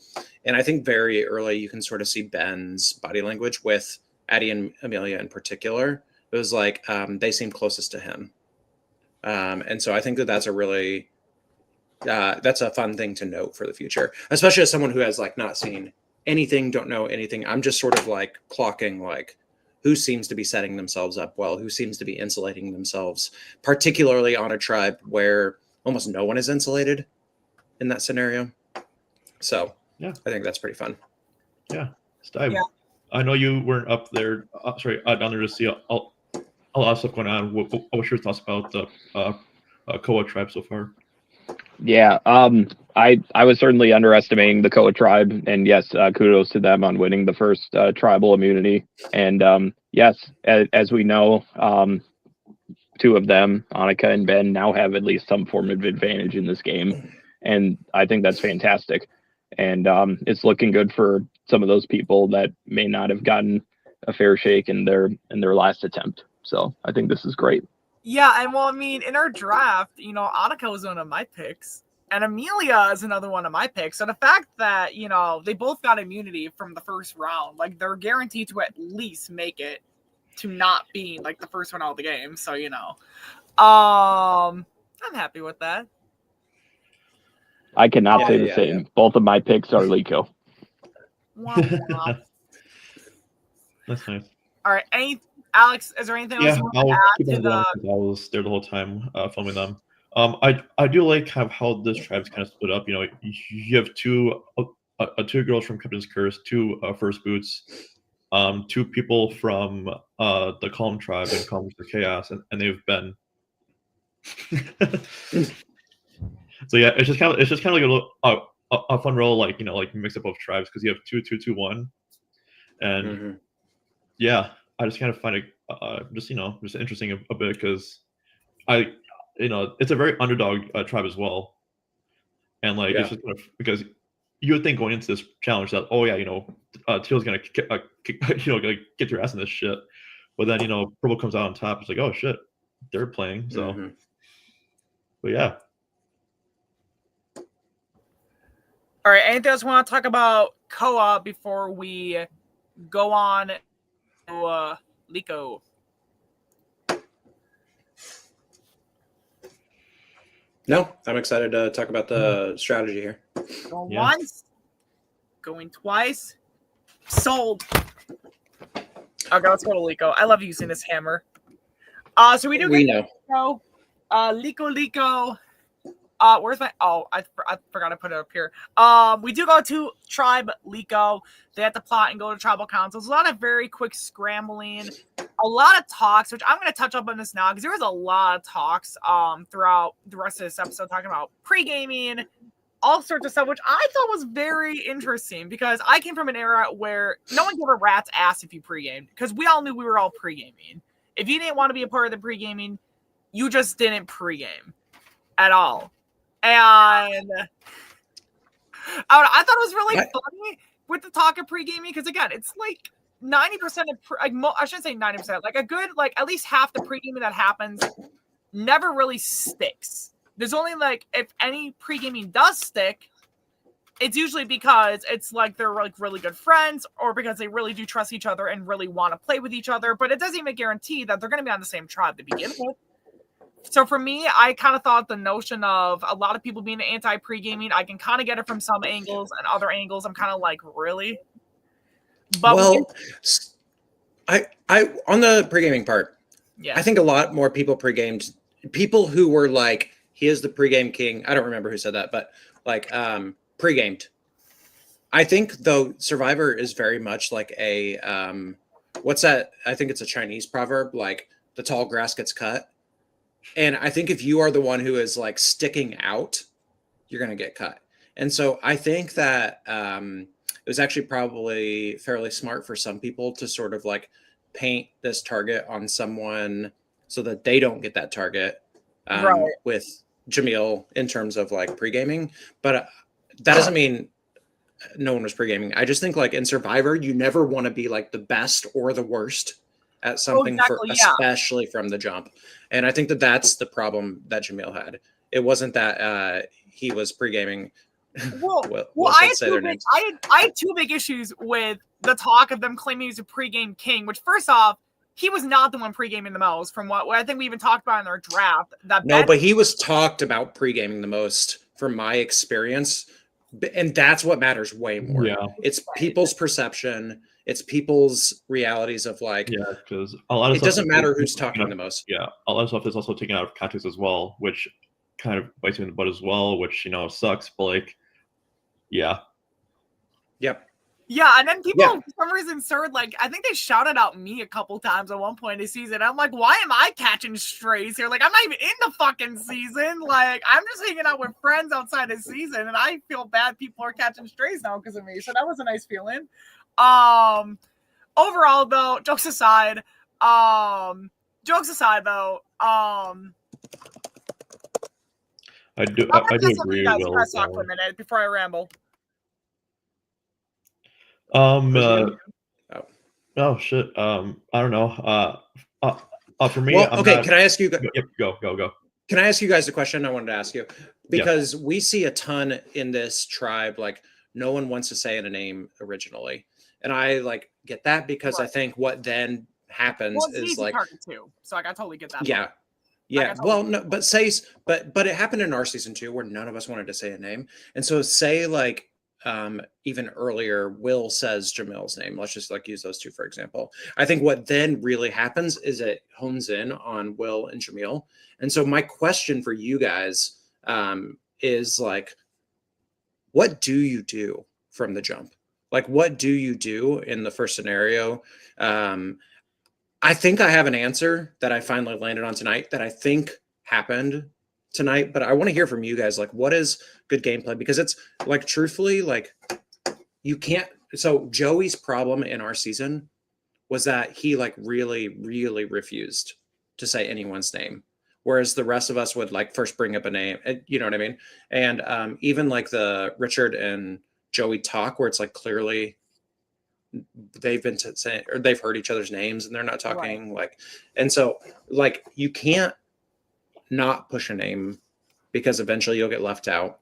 And I think very early you can sort of see Ben's body language with Addie and Amelia in particular. It was like they seemed closest to him. And so I think that's a really that's a fun thing to note for the future, especially as someone who has like not seen anything, don't know anything. I'm just sort of like clocking like who seems to be setting themselves up well, who seems to be insulating themselves, particularly on a tribe where almost no one is insulated in that scenario. So yeah, I think that's pretty fun. Yeah. Steib, I know you weren't up there, down there to see all that stuff going on. What's your thoughts about the Koa tribe so far? Yeah, I was certainly underestimating the Koa tribe, and yes, kudos to them on winning the first tribal immunity. And yes, as we know, two of them, Annika and Ben, now have at least some form of advantage in this game, and I think that's fantastic. And it's looking good for some of those people that may not have gotten a fair shake in their last attempt. So I think this is great. Yeah, and well, I mean, in our draft, Annika was one of my picks, and Amelia is another one of my picks. So the fact that, they both got immunity from the first round, like, they're guaranteed to at least make it to not being, like, the first one out of the game. So, I'm happy with that. I cannot say the same. Yeah. Both of my picks are Liko. That's nice. All right, Aleks, is there anything else you want to add to the... I was there the whole time filming them. I do like how this tribe's kind of split up. You have two girls from Captain's Curse, two first boots, two people from the Calm tribe and Calm for Chaos, and they've been. So yeah, it's just kind of like a fun role, like mix up both tribes because you have 2-2-2-1, and yeah. I just kind of find it just interesting a bit because it's a very underdog tribe as well, and it's just kind of because you would think going into this challenge that Teal's gonna gonna get your ass in this shit, but then Purple comes out on top. It's like, oh shit, they're playing. So, but yeah. All right. Anything else you want to talk about Koa before we go on? Liko. No, I'm excited to talk about the strategy here. Going once, going twice, sold. Okay, let's go to Liko. I love using this hammer. So we know. Liko. Where's my? Oh, I forgot to put it up here. We do go to Tribe Liko. They have to plot and go to Tribal Councils. A lot of very quick scrambling, a lot of talks, which I'm going to touch up on this now because there was a lot of talks throughout the rest of this episode talking about pre-gaming, all sorts of stuff, which I thought was very interesting because I came from an era where no one gave a rat's ass if you pre-gamed because we all knew we were all pre-gaming. If you didn't want to be a part of the pre-gaming, you just didn't pre-game at all. And I thought it was really funny with the talk of pre-gaming because, again, it's like 90% of, I shouldn't say 90%, like a good, like at least half the pre-gaming that happens never really sticks. There's only like, if any pre-gaming does stick, it's usually because it's like they're like really good friends or because they really do trust each other and really want to play with each other. But it doesn't even guarantee that they're going to be on the same tribe to begin with. So for me, I kind of thought the notion of a lot of people being anti pre-gaming, I can kind of get it from some angles, and other angles, I'm kind of like, really? But well, I on the pre-gaming part, yeah, I think a lot more people pre-gamed. People who were like, he is the pre-game king. I don't remember who said that, but like pre-gamed. I think though Survivor is very much like a what's that? I think it's a Chinese proverb, like the tall grass gets cut. And I think if you are the one who is like sticking out, you're going to get cut. And so I think that it was actually probably fairly smart for some people to sort of like paint this target on someone so that they don't get that target with Jamil in terms of like pre-gaming. But that doesn't mean no one was pre-gaming. I just think like in Survivor, you never want to be like the best or the worst at something especially from the jump. And I think that that's the problem that Jamil had. It wasn't that he was pre-gaming. I had two big issues with the talk of them claiming he's a pre-game king, which first off, he was not the one pre-gaming the most from what I think we even talked about in our draft. But he was talked about pre-gaming the most from my experience. And that's what matters way more. Yeah. It's people's perception. It's people's realities of like, because a lot of it doesn't matter who's talking the most. Yeah, a lot of stuff is also taken out of context as well, which kind of bites me in the butt as well, which sucks. But like, yeah. Yeah, and then people for some reason started like, I think they shouted out me a couple times at one point in the season. I'm like, why am I catching strays here? Like, I'm not even in the fucking season. Like, I'm just hanging out with friends outside the season, and I feel bad people are catching strays now because of me. So that was a nice feeling. Overall though, jokes aside though, I do agree. For a minute before I ramble. Oh shit. I don't know. For me, can I ask you? Yep, go. Can I ask you guys a question I wanted to ask you? Because we see a ton in this tribe, like no one wants to say in a name originally. And I like get that because I think what then happens is like too. So like I totally get that. Yeah. Yeah. Well, no, but but it happened in our season too, where none of us wanted to say a name. And so say like even earlier, Will says Jamil's name. Let's just like use those two, for example. I think what then really happens is it hones in on Will and Jamil. And so my question for you guys is like, what do you do from the jump? Like, what do you do in the first scenario? I think I have an answer that I finally landed on tonight that I think happened tonight, but I want to hear from you guys. Like, what is good gameplay? Because it's like, truthfully, like you can't. So Joey's problem in our season was that he like really, really refused to say anyone's name. Whereas the rest of us would like first bring up a name, you know what I mean? And even like the Richard and Joey talk where it's like clearly they've been saying or they've heard each other's names and they're not talking like, and so like you can't not push a name because eventually you'll get left out,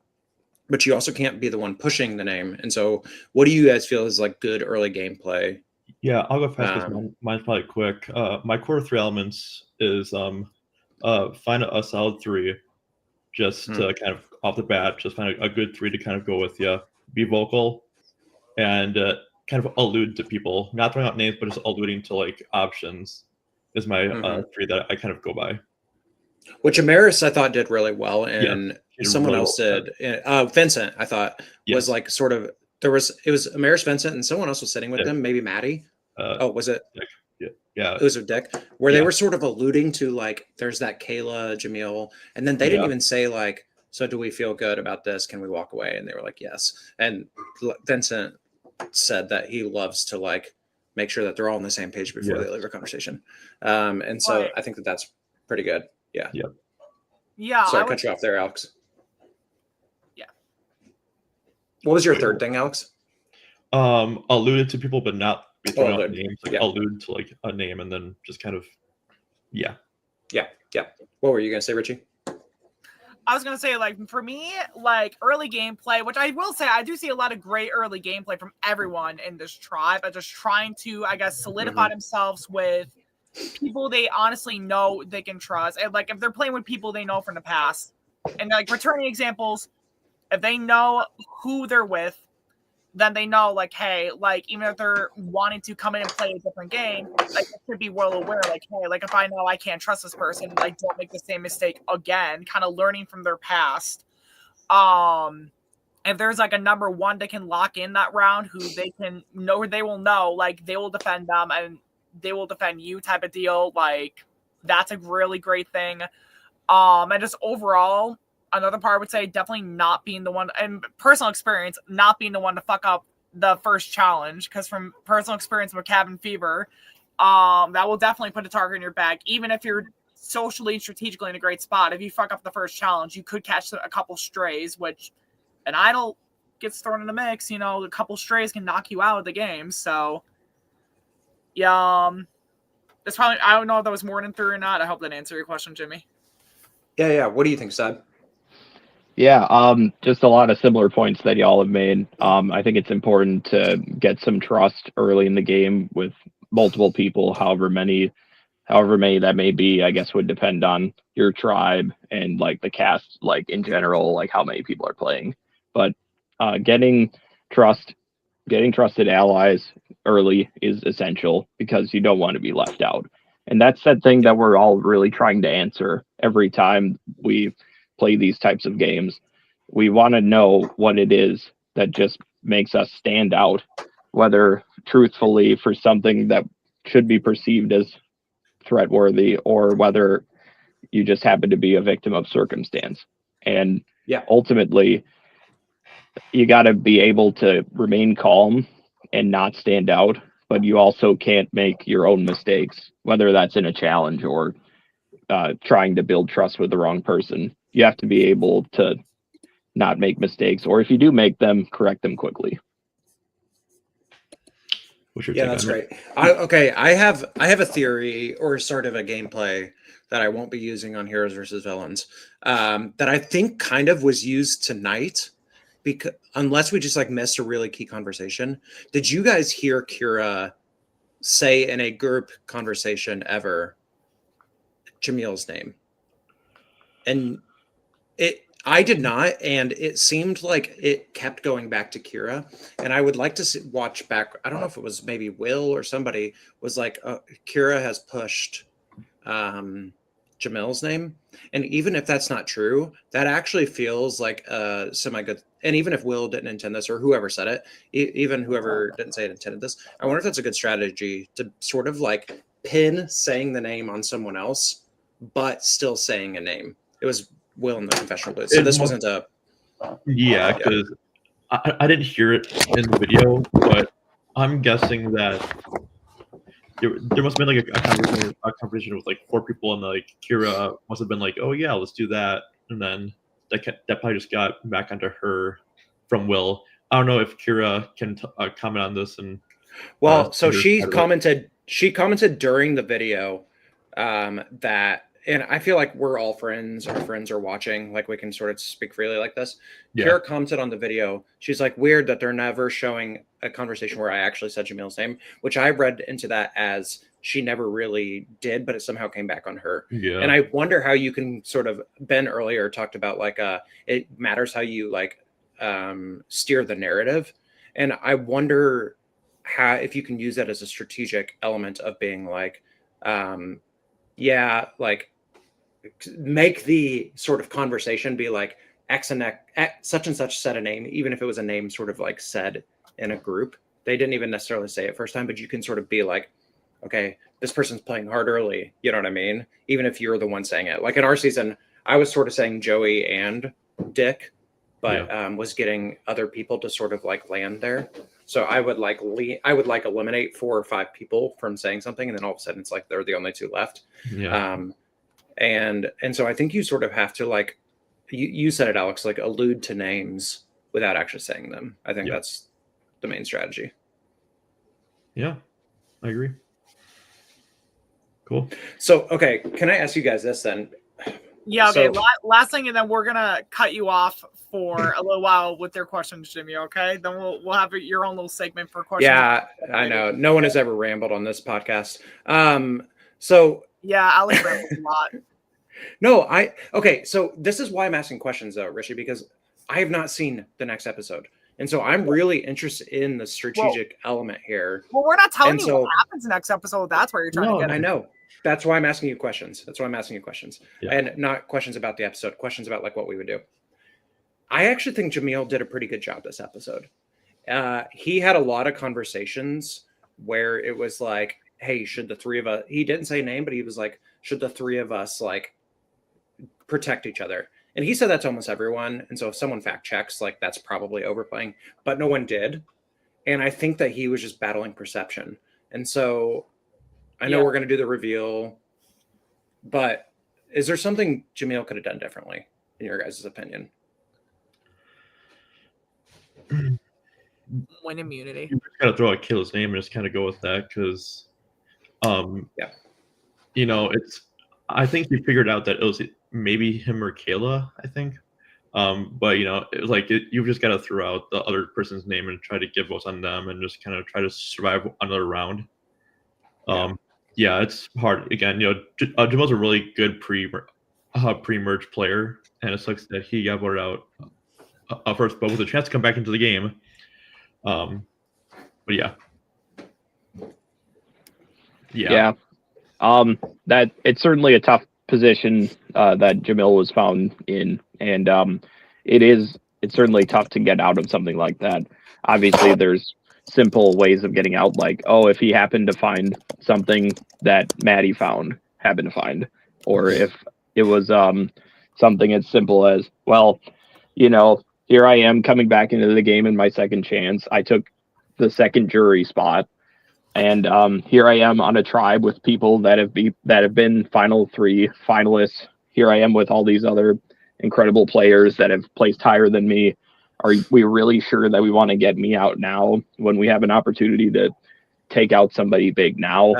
but you also can't be the one pushing the name. And so what do you guys feel is like good early gameplay? Yeah, I'll go fast because mine's probably quick. My core 3 elements is find a solid 3 just to kind of off the bat, just find a good 3 to kind of go with you. Be vocal and kind of allude to people, not throwing out names, but just alluding to like options is my 3 that I kind of go by. Which Amaris I thought did really well, and someone else did. Vincent I thought was like sort of it was Amaris, Vincent, and someone else was sitting with them, maybe Maddie. Was it? Yeah, it was a Dick, where they were sort of alluding to like there's that Kayla, Jamil, and then they didn't even say like So do we feel good about this? Can we walk away? And they were like, yes. And Vincent said that he loves to like make sure that they're all on the same page before they leave a conversation. And so I think that that's pretty good. Yeah. Yeah. Sorry, I cut you off there, Aleks. Yeah. What was your third thing, Aleks? Alluded to people, but not be throwing out names. Like allude to like a name and then just kind of, yeah. What were you gonna say, Richie? I was gonna say, like, for me, like early gameplay, which I will say I do see a lot of great early gameplay from everyone in this tribe, but just trying to, I guess, solidify themselves with people they honestly know they can trust. And like if they're playing with people they know from the past. And like returning examples, if they know who they're with, then they know, like, hey, like, even if they're wanting to come in and play a different game, like, they should be well aware, like, hey, like, if I know I can't trust this person, like, don't make the same mistake again, kind of learning from their past. If there's, like, a number one they can lock in that round, who they can know, they will know, like, they will defend them, and they will defend you type of deal, like, that's a really great thing. And just overall, another part I would say definitely not being the one, and personal experience, not being the one to fuck up the first challenge, because from personal experience with Cabin Fever, that will definitely put a target in your back. Even if you're socially and strategically in a great spot, if you fuck up the first challenge, you could catch a couple strays, which an idol gets thrown in the mix. You know, a couple strays can knock you out of the game. So, yeah, that's probably, I don't know if that was more than three or not. I hope that answered your question, Jimmy. Yeah. What do you think, Steib? Yeah, just a lot of similar points that y'all have made. I think it's important to get some trust early in the game with multiple people, however many that may be. I guess would depend on your tribe and like the cast, like in general, like how many people are playing. But getting trusted allies early is essential because you don't want to be left out. And that's that thing that we're all really trying to answer every time we play these types of games. We want to know what it is that just makes us stand out, whether truthfully for something that should be perceived as threat worthy or whether you just happen to be a victim of circumstance. And ultimately, you got to be able to remain calm and not stand out, but you also can't make your own mistakes, whether that's in a challenge or trying to build trust with the wrong person. You have to be able to not make mistakes, or if you do make them, correct them quickly. That's great. I have a theory or sort of a gameplay that I won't be using on Heroes versus Villains that I think kind of was used tonight, because unless we just like missed a really key conversation. Did you guys hear Kira say in a group conversation ever Jamil's name? And I did not, and it seemed like it kept going back to Kira. And I would like to watch back. I don't know if it was maybe Will or somebody was like, Kira has pushed Jamil's name. And even if that's not true, that actually feels like a semi-good. And even if Will didn't intend this, or whoever said it, even whoever didn't say it intended this, I wonder if that's a good strategy to sort of like pin saying the name on someone else, but still saying a name. It was Will in the confessional booth. So this wasn't a... Yeah, because I didn't hear it in the video, but I'm guessing that there must have been like a conversation with like 4 people, and like Kira must have been like, oh yeah, let's do that. And then that probably just got back onto her from Will. I don't know if Kira can comment on this. And so she commented during the video that, and I feel like we're all friends, our friends are watching, like we can sort of speak freely like this. Kira commented on the video. She's like, weird that they're never showing a conversation where I actually said Jamil's name, which I read into that as she never really did, but it somehow came back on her. Yeah. And I wonder how you can sort of, Ben earlier talked about like, it matters how you like steer the narrative. And I wonder how, if you can use that as a strategic element of being like, like, make the sort of conversation be like X and X, such and such said a name, even if it was a name sort of like said in a group. They didn't even necessarily say it first time, but you can sort of be like, okay, this person's playing hard early. You know what I mean? Even if you're the one saying it. Like in our season, I was sort of saying Joey and Dick, but was getting other people to sort of like land there. So I would like eliminate 4 or 5 people from saying something, and then all of a sudden it's like they're the only 2 left. Yeah. And so I think you sort of have to like you said it, Aleks, like allude to names without actually saying them. I think that's the main strategy. Yeah, I agree. Cool. So, okay, can I ask you guys this then? Yeah, okay. So, last thing, and then we're gonna cut you off for a little while with their questions, Jimmy. Okay, then we'll have your own little segment for questions. Yeah, I know. No one has ever rambled on this podcast. So yeah, Aleks rambled a lot. No, okay. So this is why I'm asking questions, though, Richie, because I have not seen the next episode, and so I'm really interested in the strategic element here. Well, we're not telling you what happens next episode. That's where you're trying to get. I know. That's why I'm asking you questions. And not questions about the episode. Questions about like what we would do. I actually think Jamil did a pretty good job this episode. He had a lot of conversations where it was like, hey, should the 3 of us, he didn't say a name, but he was like, should the 3 of us like protect each other? And he said that to almost everyone. And so if someone fact checks, like that's probably overplaying, but no one did. And I think that he was just battling perception. And so I know we're going to do the reveal, but is there something Jamil could have done differently in your guys' opinion? Win immunity. You just gotta throw out Kayla's name and just kind of go with that because, you know, I think he figured out that it was maybe him or Kayla. I think, but you know, you've just got to throw out the other person's name and try to give votes on them and just kind of try to survive another round. Yeah, it's hard. Again, you know, Jamal's a really good pre-merge player, and it sucks that he got voted out first, but with a chance to come back into the game. But yeah. That it's certainly a tough position that Jamil was found in, and it's certainly tough to get out of something like that. Obviously, there's simple ways of getting out, like, oh, if he happened to find something that Maddie happened to find, or if it was something as simple as, well, you know, here I am coming back into the game in my second chance. I took the second jury spot, and here I am on a tribe with people that have been final 3 finalists. Here I am with all these other incredible players that have placed higher than me. Are we really sure that we want to get me out now when we have an opportunity to take out somebody big now?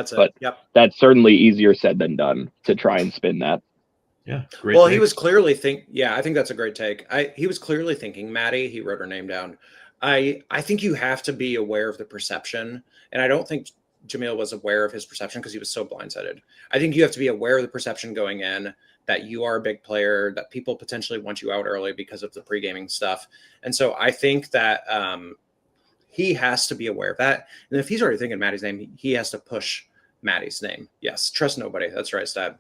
That's certainly easier said than done to try and spin that. Yeah. Great well, take. He was clearly I think that's a great take. He was clearly thinking Maddie. He wrote her name down. I think you have to be aware of the perception. And I don't think Jamil was aware of his perception because he was so blindsided. I think you have to be aware of the perception going in, that you are a big player, that people potentially want you out early because of the pre-gaming stuff. And so I think that he has to be aware of that. And if he's already thinking Maddie's name, he has to push Maddie's name. Yes, trust nobody. That's right, Steib.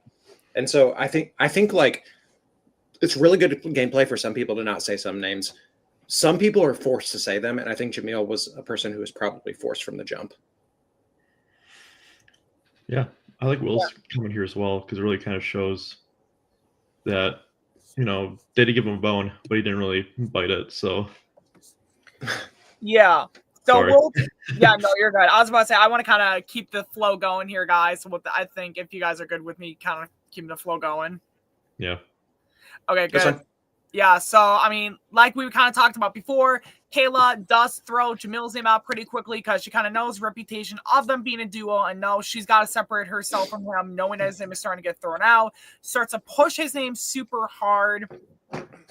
And so I think like it's really good gameplay for some people to not say some names. Some people are forced to say them, and I think Jamil was a person who was probably forced from the jump. Yeah, I like Will's comment here as well because it really kind of shows that, you know, they did give him a bone, but he didn't really bite it. So yeah. So no, you're good. I was about to say I want to kind of keep the flow going here, guys. I think if you guys are good with me, kind of keeping the flow going. Yeah. Okay, good. Yeah, so I mean, like we kind of talked about before, Kayla does throw Jamil's name out pretty quickly because she kind of knows the reputation of them being a duo and knows she's got to separate herself from him, knowing that his name is starting to get thrown out. Starts to push his name super hard.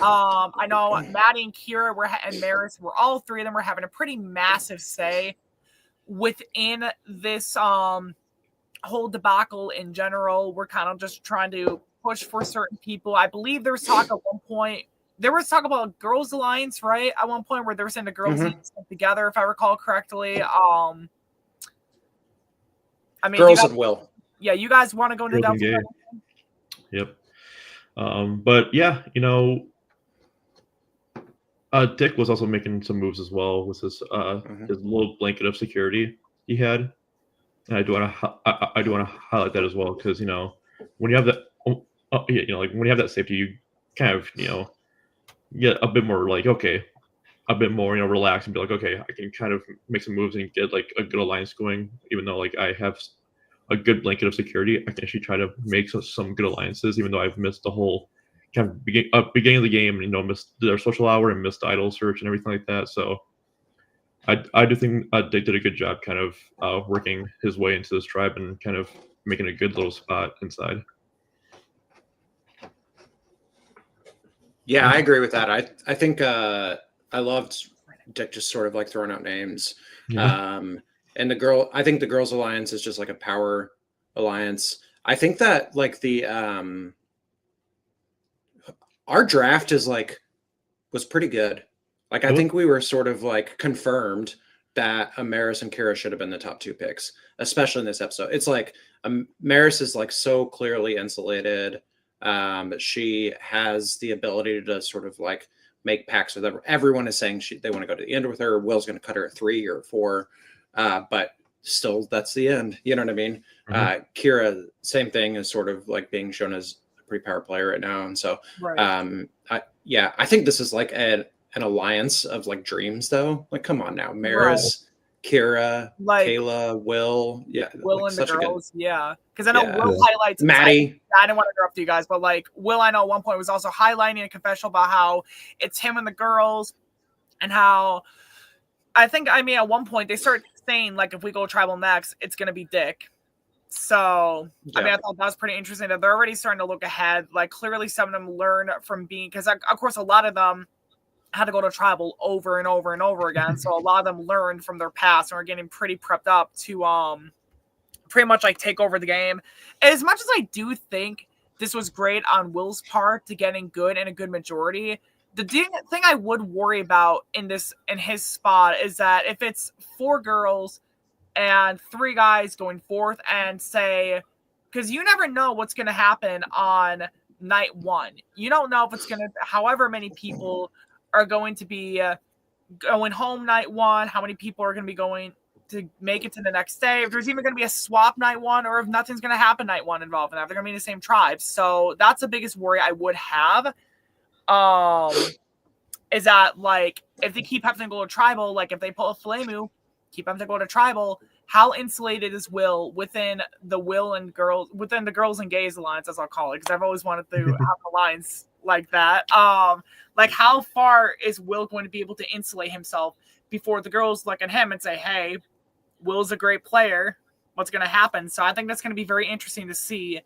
I know Maddie and Kira and Maris were all 3 of them were having a pretty massive say within this whole debacle in general. We're kind of just trying to push for certain people. I believe there was talk at one point. There was talk about Girls Alliance, right? At one point where they were saying the girls need to stick together, if I recall correctly. I mean, Girls and Will. Yeah, you guys want to go into that? Yep. But yeah, you know, Dick was also making some moves as well with his little blanket of security he had. And I do want to highlight that as well because, you know, when you have that, you know, like when you have that safety, you kind of, you know, get a bit more like, okay, a bit more, relaxed and be like, okay, I can kind of make some moves and get like a good alliance going, even though like I have a good blanket of security. I can actually try to make some good alliances, even though I've missed the whole kind of beginning of the game, missed their social hour and missed the idol search and everything like that. So I do think Dick did a good job kind of working his way into this tribe and kind of making a good little spot inside. Yeah, I agree with that. I think I loved Dick just sort of like throwing out names. Yeah. And I think the girls' alliance is just like a power alliance. I think that like the our draft was pretty good. Like I think we were sort of like confirmed that Maris and Kira should have been the top 2 picks, especially in this episode. It's like Maris is like so clearly insulated. She has the ability to sort of like make pacts with everyone is saying they want to go to the end with her. Will's going to cut her at 3 or 4. But still, that's the end. You know what I mean? Mm-hmm. Kira, same thing, is sort of like being shown as a pretty power player right now. And so, right. I think this is like an alliance of like dreams, though. Like, come on now, Maris, right. Kira, like, Kayla, Will, Will like and the girls, because I know Will highlights Maddie. I didn't want to interrupt you guys, but like Will, I know at one point was also highlighting a confessional about how it's him and the girls, and how at one point they start saying like if we go tribal next, it's gonna be Dick. So I thought that was pretty interesting that they're already starting to look ahead. Like clearly some of them learn from being, because of course a lot of them had to go to tribal over and over and over again. So a lot of them learned from their past and are getting pretty prepped up to pretty much like take over the game. As much as I do think this was great on Will's part to getting good and a good majority, the thing I would worry about in his spot is that if it's 4 girls and 3 guys going forth and say, because you never know what's going to happen on night 1. You don't know if it's going to, however many people are going to be going home night 1, how many people are going to be going to make it to the next day, if there's even going to be a swap night 1, or if nothing's going to happen night 1 involved in that. They're going to be in the same tribe. So that's the biggest worry I would have. Is that like if they keep having to go to tribal, like if they pull a Flemu, keep having to go to tribal, how insulated is Will within the girls and gays alliance, as I'll call it, because I've always wanted to have an alliance like that. Like how far is Will going to be able to insulate himself before the girls look at him and say, hey, Will's a great player, what's going to happen? So I think that's going to be very interesting to see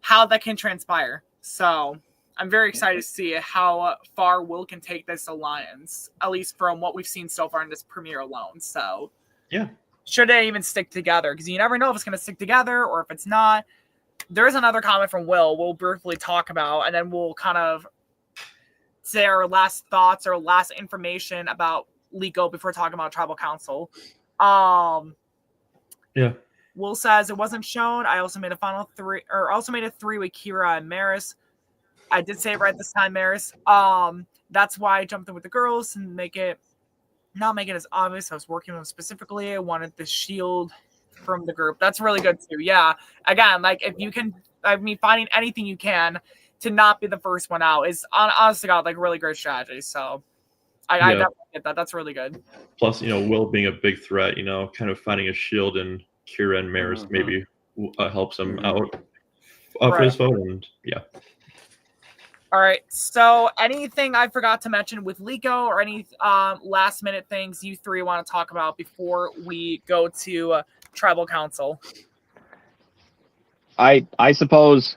how that can transpire. So I'm very excited to see how far Will can take this alliance, at least from what we've seen so far in this premiere alone. So, yeah, should they even stick together? Because you never know if it's going to stick together or if it's not. There's another comment from Will we'll briefly talk about, and then we'll kind of say our last thoughts or last information about Liko before talking about Tribal Council. Yeah. Will says it wasn't shown. I also made a 3 with Kira and Maris. I did say it right this time, Maris. That's why I jumped in with the girls and not make it as obvious. I was working with them specifically. I wanted the shield from the group. That's really good too. Yeah. Again, like if you can, finding anything you can to not be the first one out is honestly got like really great strategy. So I definitely get that. That's really good. Plus, Will being a big threat, kind of finding a shield in Kira and Maris maybe helps him out for his vote. And yeah. All right. So anything I forgot to mention with Liko or any last minute things you 3 want to talk about before we go to Tribal Council? I suppose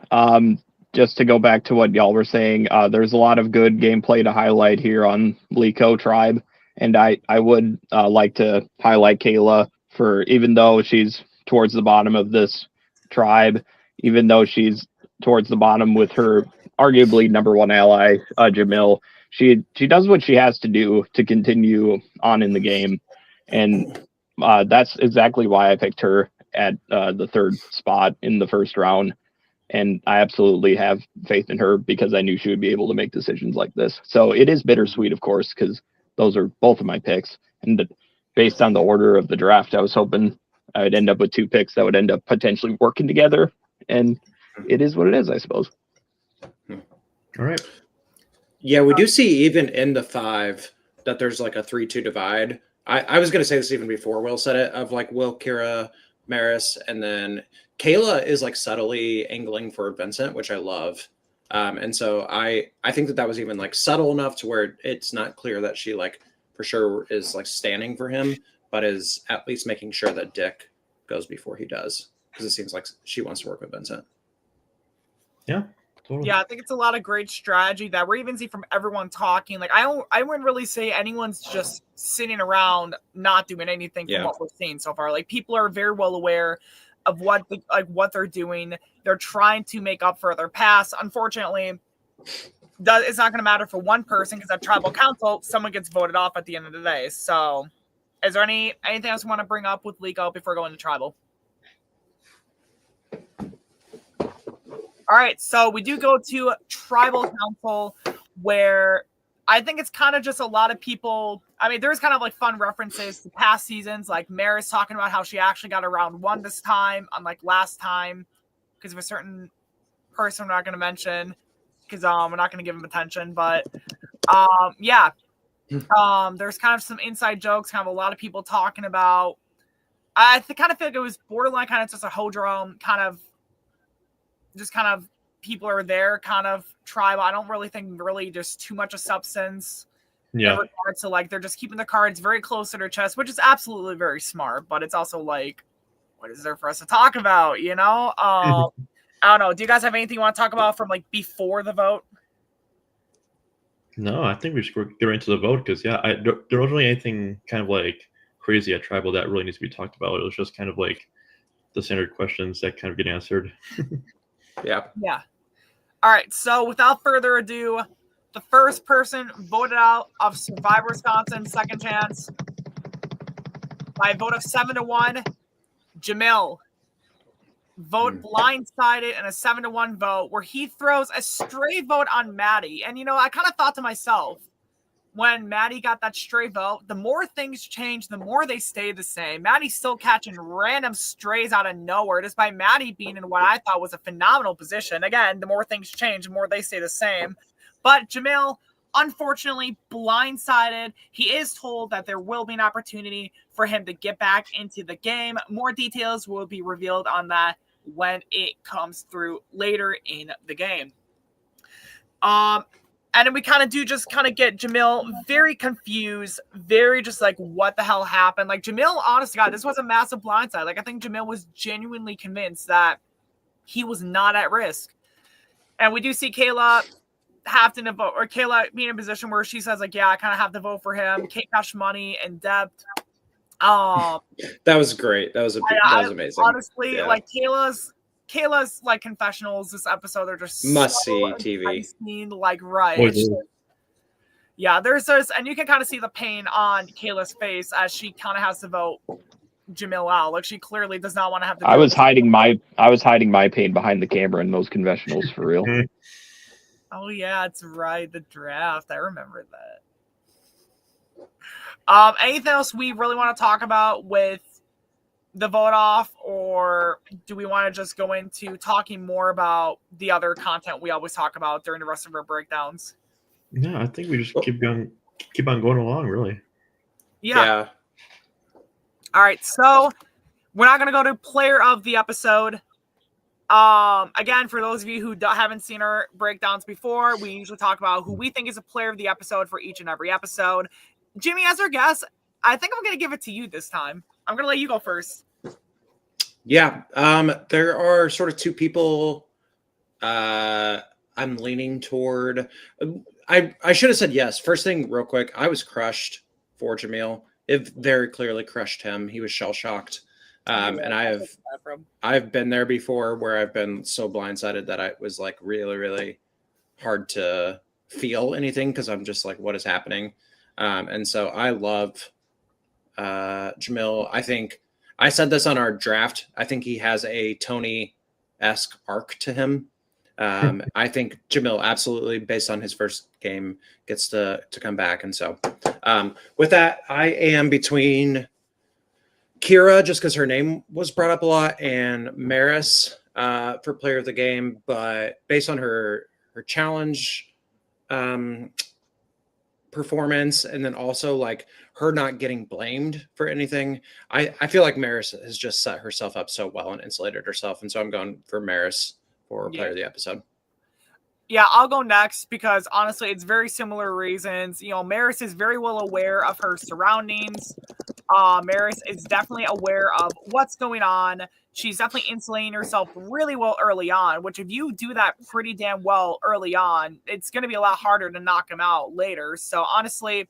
just to go back to what y'all were saying, there's a lot of good gameplay to highlight here on Liko Tribe. And I would like to highlight Kayla for, even though she's towards the bottom of this tribe, even though she's towards the bottom with her arguably number 1 ally, Jamil, she does what she has to do to continue on in the game. And that's exactly why I picked her at the 3rd spot in the first round. And I absolutely have faith in her because I knew she would be able to make decisions like this. So it is bittersweet, of course, because those are both of my picks. And based on the order of the draft, I was hoping I would end up with 2 picks that would end up potentially working together. And it is what it is, I suppose. All right. Yeah, we do see even in the 5 that there's like a 3-2 divide. I was going to say this even before Will said it, of like Will, Kira, Maris, and then Kayla is like subtly angling for Vincent, which I love. And so I think that was even like subtle enough to where it's not clear that she like for sure is like standing for him, but is at least making sure that Dick goes before he does, because it seems like she wants to work with Vincent. Yeah. Totally. Yeah, I think it's a lot of great strategy that we're even seeing from everyone talking. Like I wouldn't really say anyone's just sitting around not doing anything from what we're seeing so far. Like people are very well aware of what they're doing. They're trying to make up for their past. Unfortunately, it's not going to matter for one person because at tribal council, someone gets voted off at the end of the day. So, is there anything else you want to bring up with Lico before going to tribal? All right, so we do go to tribal council, where I think it's kind of just a lot of people. I mean, there's kind of like fun references to past seasons, like Maris talking about how she actually got a round 1 this time, unlike last time, because of a certain person we're not going to mention, because we're not going to give him attention. But yeah, there's kind of some inside jokes, kind of a lot of people talking about. I kind of feel like it was borderline, kind of just a hodron, kind of people are there, kind of tribal. I don't really think there's too much of substance in regards to like they're just keeping the cards very close to their chest, which is absolutely very smart. But it's also like, what is there for us to talk about? You know, I don't know. Do you guys have anything you want to talk about from like before the vote? No, I think we should get right into the vote because there wasn't really anything kind of like crazy at tribal that really needs to be talked about. It was just kind of like the standard questions that kind of get answered. Yeah. All right. So without further ado, the first person voted out of Survivor Wisconsin Second Chance by a vote of 7-1, Jamil. Vote blindsided in a 7-1 vote where he throws a stray vote on Maddie. And, you know, I kind of thought to myself, when Maddie got that stray vote, the more things change, the more they stay the same. Maddie's still catching random strays out of nowhere, despite Maddie being in what I thought was a phenomenal position. Again, the more things change, the more they stay the same. But Jamil, unfortunately, blindsided. He is told that there will be an opportunity for him to get back into the game. More details will be revealed on that when it comes through later in the game. And then we kind of get Jamil very confused, very just like, what the hell happened? Like, Jamil, honest to God, this was a massive blindside. Like, I think Jamil was genuinely convinced that he was not at risk. And we do see Kayla having to vote, or Kayla being in a position where she says, like, yeah, I kind of have to vote for him. Kate Cash Money and Deb. That was great. That was amazing. Honestly, like, Kayla's like confessionals this episode are just must see TV. Like, right. Yeah, there's this, and you can kind of see the pain on Kayla's face as she kind of has to vote Jamil out. Like, she clearly does not want to have to. I was hiding my pain behind the camera in those confessionals, for real. Oh yeah, it's right. The draft. I remember that. Anything else we really want to talk about with the vote off, or do we want to just go into talking more about the other content we always talk about during the rest of our breakdowns? Yeah, I think we just keep on going along, really. Yeah. All right, so we're not going to go to player of the episode. Again, for those of you who haven't seen our breakdowns before, we usually talk about who we think is a player of the episode for each and every episode. Jimmy, as our guest, I think I'm going to give it to you this time. I'm going to let you go first. Yeah. There are sort of two people I'm leaning toward. I should have said yes. First thing, real quick, I was crushed for Jamil. It very clearly crushed him. He was shell-shocked. And I've been there before where I've been so blindsided that I was like really, really hard to feel anything because I'm just like, what is happening? And so I love Jamil. I think I said this on our draft. I think he has a Tony-esque arc to him. I think Jamil absolutely, based on his first game, gets to come back. And so with that, I am between Kira, just because her name was brought up a lot, and Maris for player of the game. But based on her challenge performance, and then also like her not getting blamed for anything. I feel like Maris has just set herself up so well and insulated herself, and so I'm going for Maris for player of the episode. Yeah, I'll go next because honestly, it's very similar reasons. You know, Maris is very well aware of her surroundings. Maris is definitely aware of what's going on. She's definitely insulating herself really well early on, which if you do that pretty damn well early on, it's going to be a lot harder to knock him out later. So honestly,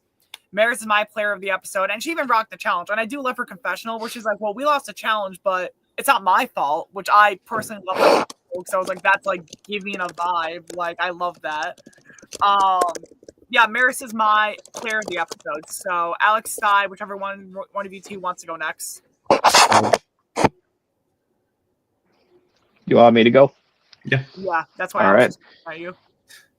Maris is my player of the episode, and she even rocked the challenge. And I do love her confessional, where she's like, well, we lost the challenge, but it's not my fault, which I personally love that. So I was like, that's like giving a vibe. Like, I love that. Yeah, Maris is my player of the episode. So Aleks, Steib, whichever one of you two wants to go next. You want me to go? Yeah, that's why All I right. was at you.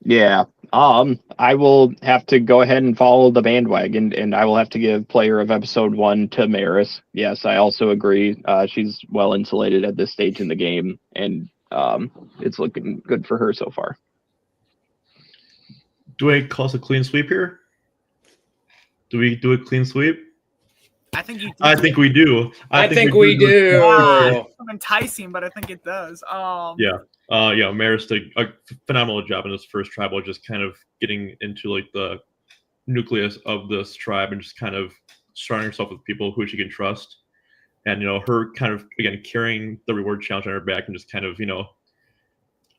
Yeah. I will have to go ahead and follow the bandwagon, and I will have to give player of episode 1 to Maris. Yes, I also agree. She's well insulated at this stage in the game, and it's looking good for her so far. Do I call us a clean sweep here? Do we do a clean sweep? I think you do. I think we do. I think we do. Yeah, it's enticing, but I think it does. Yeah, Maris did a phenomenal job in this first tribal, just kind of getting into like the nucleus of this tribe and just kind of surrounding herself with people who she can trust. And, her kind of, again, carrying the reward challenge on her back and just kind of,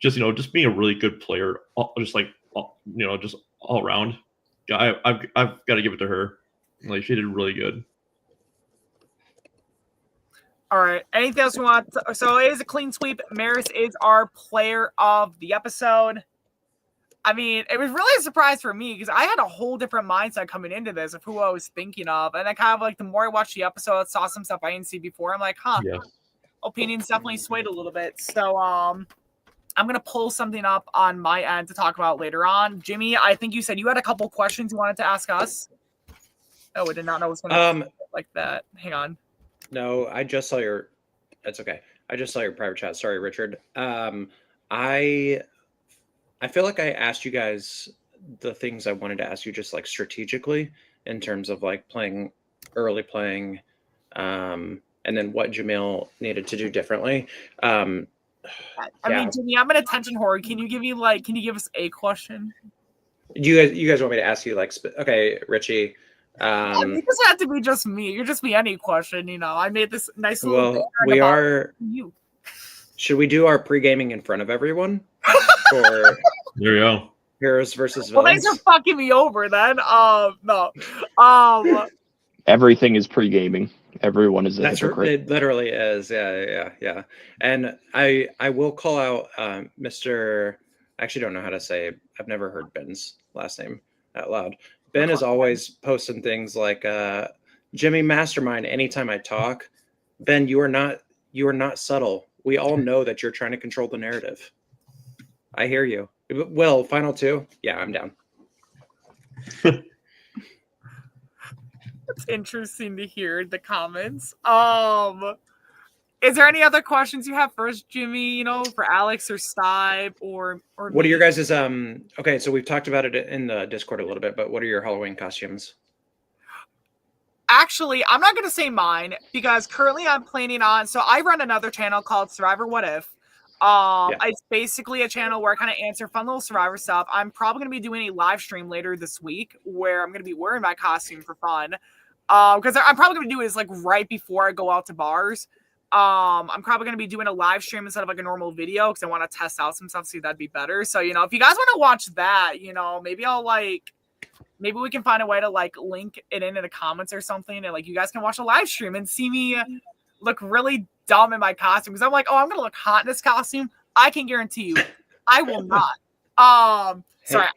just being a really good player, just all around. Yeah, I've got to give it to her. Like, she did really good. All right. Anything else you want? So it is a clean sweep. Maris is our player of the episode. I mean, it was really a surprise for me because I had a whole different mindset coming into this of who I was thinking of. And I kind of like, the more I watched the episode, saw some stuff I didn't see before. I'm like, Yeah. Opinions definitely swayed a little bit. So I'm going to pull something up on my end to talk about later on. Jimmy, I think you said you had a couple questions you wanted to ask us. Oh, I did not know it was going to like that. Hang on. No, I just saw your. That's okay. I just saw your private chat. Sorry, Richard. I feel like I asked you guys the things I wanted to ask you, just like strategically in terms of like early playing, and then what Jamil needed to do differently. I mean, Jimmy, I'm an attention whore. Can you give us a question? You guys want me to ask you okay, Richie? It doesn't have to be just me. You're just me any question, I made this nice little. Well, we are. You. Should we do our pre-gaming in front of everyone? Or there you go. Heroes versus villains. Well, villains. thanks for fucking me over then. No. Everything is pre-gaming. Everyone is a hypocrite. It literally is. Yeah. And I will call out Mr. I actually don't know how to say. I've never heard Ben's last name out loud. Ben is always posting things like Jimmy Mastermind anytime I talk. Ben, you are not subtle. We all know that you're trying to control the narrative. I hear you. Will, final 2? Yeah, I'm down. It's interesting to hear the comments. Is there any other questions you have first, Jimmy, for Aleks or Steib or what are your guys' okay, so we've talked about it in the Discord a little bit, but what are your Halloween costumes? Actually, I'm not going to say mine because currently I'm planning on, so I run another channel called Survivor What If. It's basically a channel where I kind of answer fun little Survivor stuff. I'm probably going to be doing a live stream later this week where I'm going to be wearing my costume for fun. Because I'm probably going to do it like right before I go out to bars. I'm probably going to be doing a live stream instead of like a normal video because I want to test out some stuff, see if that'd be better. So, if you guys want to watch that, maybe we can find a way to link it in the comments or something. And you guys can watch a live stream and see me look really dumb in my costume. Because I'm like, I'm going to look hot in this costume. I can guarantee you I will not. Sorry.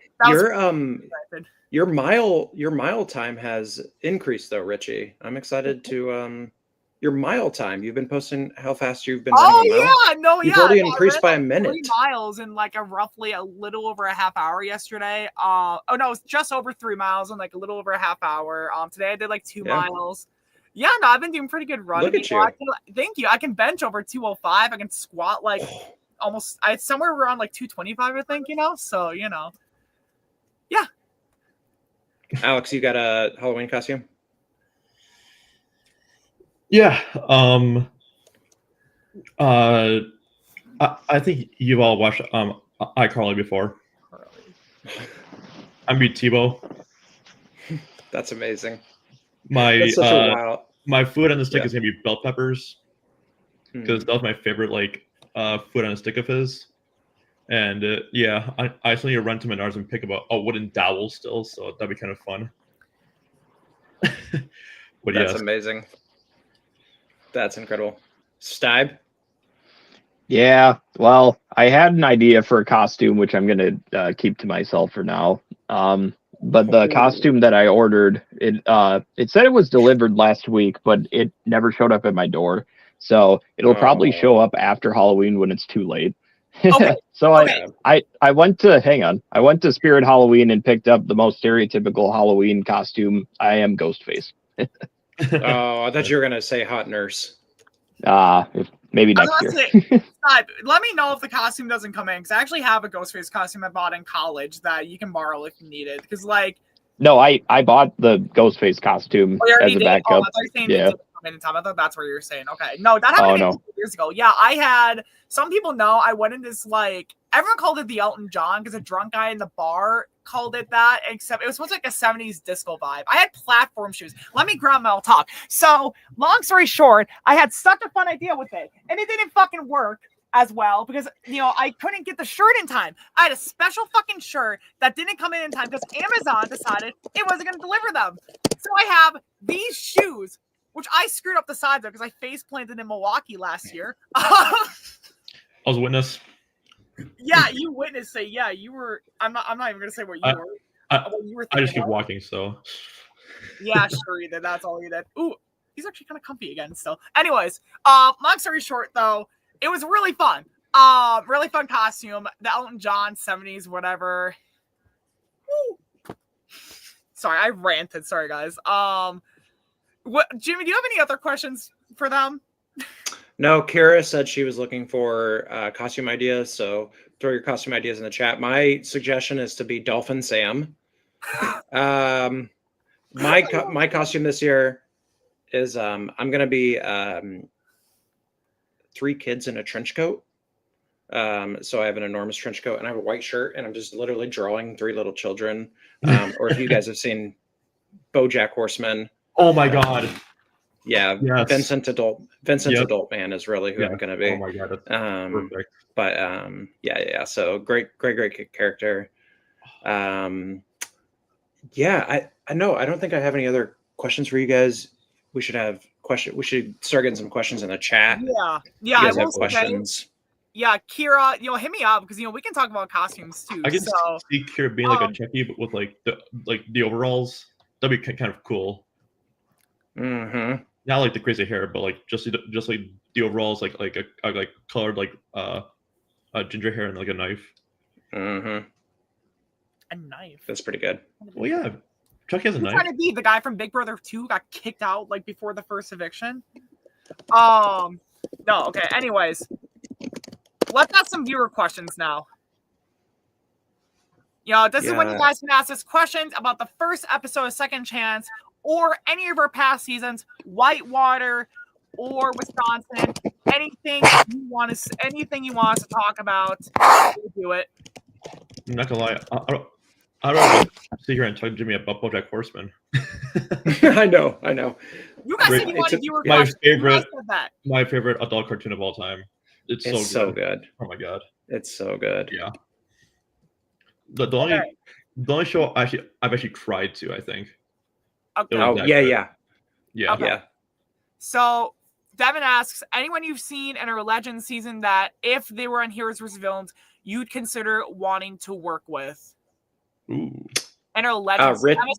Your mile time has increased though, Richie. I'm excited to, your mile time. You've been posting how fast you've been running a mile. You've already increased by a minute. 3 miles in roughly a little over a half hour yesterday. It was just over 3 miles in a little over a half hour. Today I did 2 miles. Yeah, no, I've been doing pretty good running. Look at you. Thank you. I can bench over 205. I can squat almost somewhere around 225, I think, So, Yeah. Aleks, you got a Halloween costume? Yeah. I think you've all watched iCarly before. I'm be Tebow. That's amazing. My That's such a wild. my food on the stick Yeah. is gonna be bell peppers because that was my favorite food on a stick of his. And yeah, I still need to run to Menards and pick up a wooden dowel still, so that'd be kind of fun. But That's yes. amazing. That's incredible. Steib? Yeah, well, I had an idea for a costume, which I'm going to keep to myself for now. But the costume that I ordered, it said it was delivered last week, but it never showed up at my door. So it'll probably show up after Halloween when it's too late. Okay. So Okay. I went to Spirit Halloween and picked up the most stereotypical Halloween costume. I am Ghostface. Oh, I thought you were going to say hot nurse. Maybe I next was year. gonna say, let me know if the costume doesn't come in, because I actually have a Ghostface costume I bought in college that you can borrow if you need it. Because No, I bought the Ghostface costume you already as a did? backup. Oh, I thought you were saying it Yeah. didn't come in time. I thought that's what you were saying. Okay, no, that happened no. a few years ago. Yeah, I had. Some people know I went in this everyone called it the Elton John because a drunk guy in the bar called it that, except it was supposed to be like a 70s disco vibe. I had platform shoes. Let me grab my old talk. So, long story short, I had such a fun idea with it, and it didn't fucking work as well because, I couldn't get the shirt in time. I had a special fucking shirt that didn't come in time because Amazon decided it wasn't going to deliver them. So I have these shoes, which I screwed up the sides of because I face planted in Milwaukee last year. I was a witness. Yeah, you witnessed it. Yeah, you were. I'm not even gonna say what you were. What you were I just thinking keep of. walking, so. Yeah, sure you did. That's all you did. Ooh, he's actually kind of comfy again still. Anyways, long story short though, it was really fun. Really fun costume. The Elton John 70s, whatever. Woo. Sorry, I ranted. Sorry, guys. What, Jimmy? Do you have any other questions for them? No, Kara said she was looking for costume ideas, so throw your costume ideas in the chat. My suggestion is to be Dolphin Sam. My costume this year is I'm gonna be 3 kids in a trench coat. So I have an enormous trench coat and I have a white shirt, and I'm just literally drawing 3 little children. Or if you guys have seen BoJack Horseman. Oh my god. Yeah, yes. Vincent Adult Man is really who I'm going to be. Oh my god, that's perfect. But yeah. So great character. Yeah, I know. I don't think I have any other questions for you guys. We should start getting some questions in the chat. Yeah. You guys have questions. Yeah, Kira, hit me up because we can talk about costumes too. I can see Kira being like a Chucky, but with the overalls. That'd be kind of cool. Mm-hmm. Not like the crazy hair, but just like the overalls, like colored ginger hair and like a knife. Mm-hmm. A knife. That's pretty good. Well, yeah, Chucky has a knife. Trying to be the guy from Big Brother 2 got kicked out before the first eviction. No, okay. Anyways, let's ask some viewer questions now. This is when you guys can ask us questions about the first episode of Second Chance or any of our past seasons, Whitewater or Wisconsin, anything you want us to talk about, we'll do it. I'm not gonna lie, I don't sit here and talk to Jimmy about BoJack Horseman. I know. You guys said you wanted viewer questions. My favorite adult cartoon of all time. It's so good. Oh my god, it's so good. Yeah. The only show I've actually cried to, I think. Okay. Oh yeah. Okay. Yeah. So Devin asks, anyone you've seen in our Legends season that if they were on Heroes vs. Villains, you'd consider wanting to work with? Ooh. And our Legends. I'm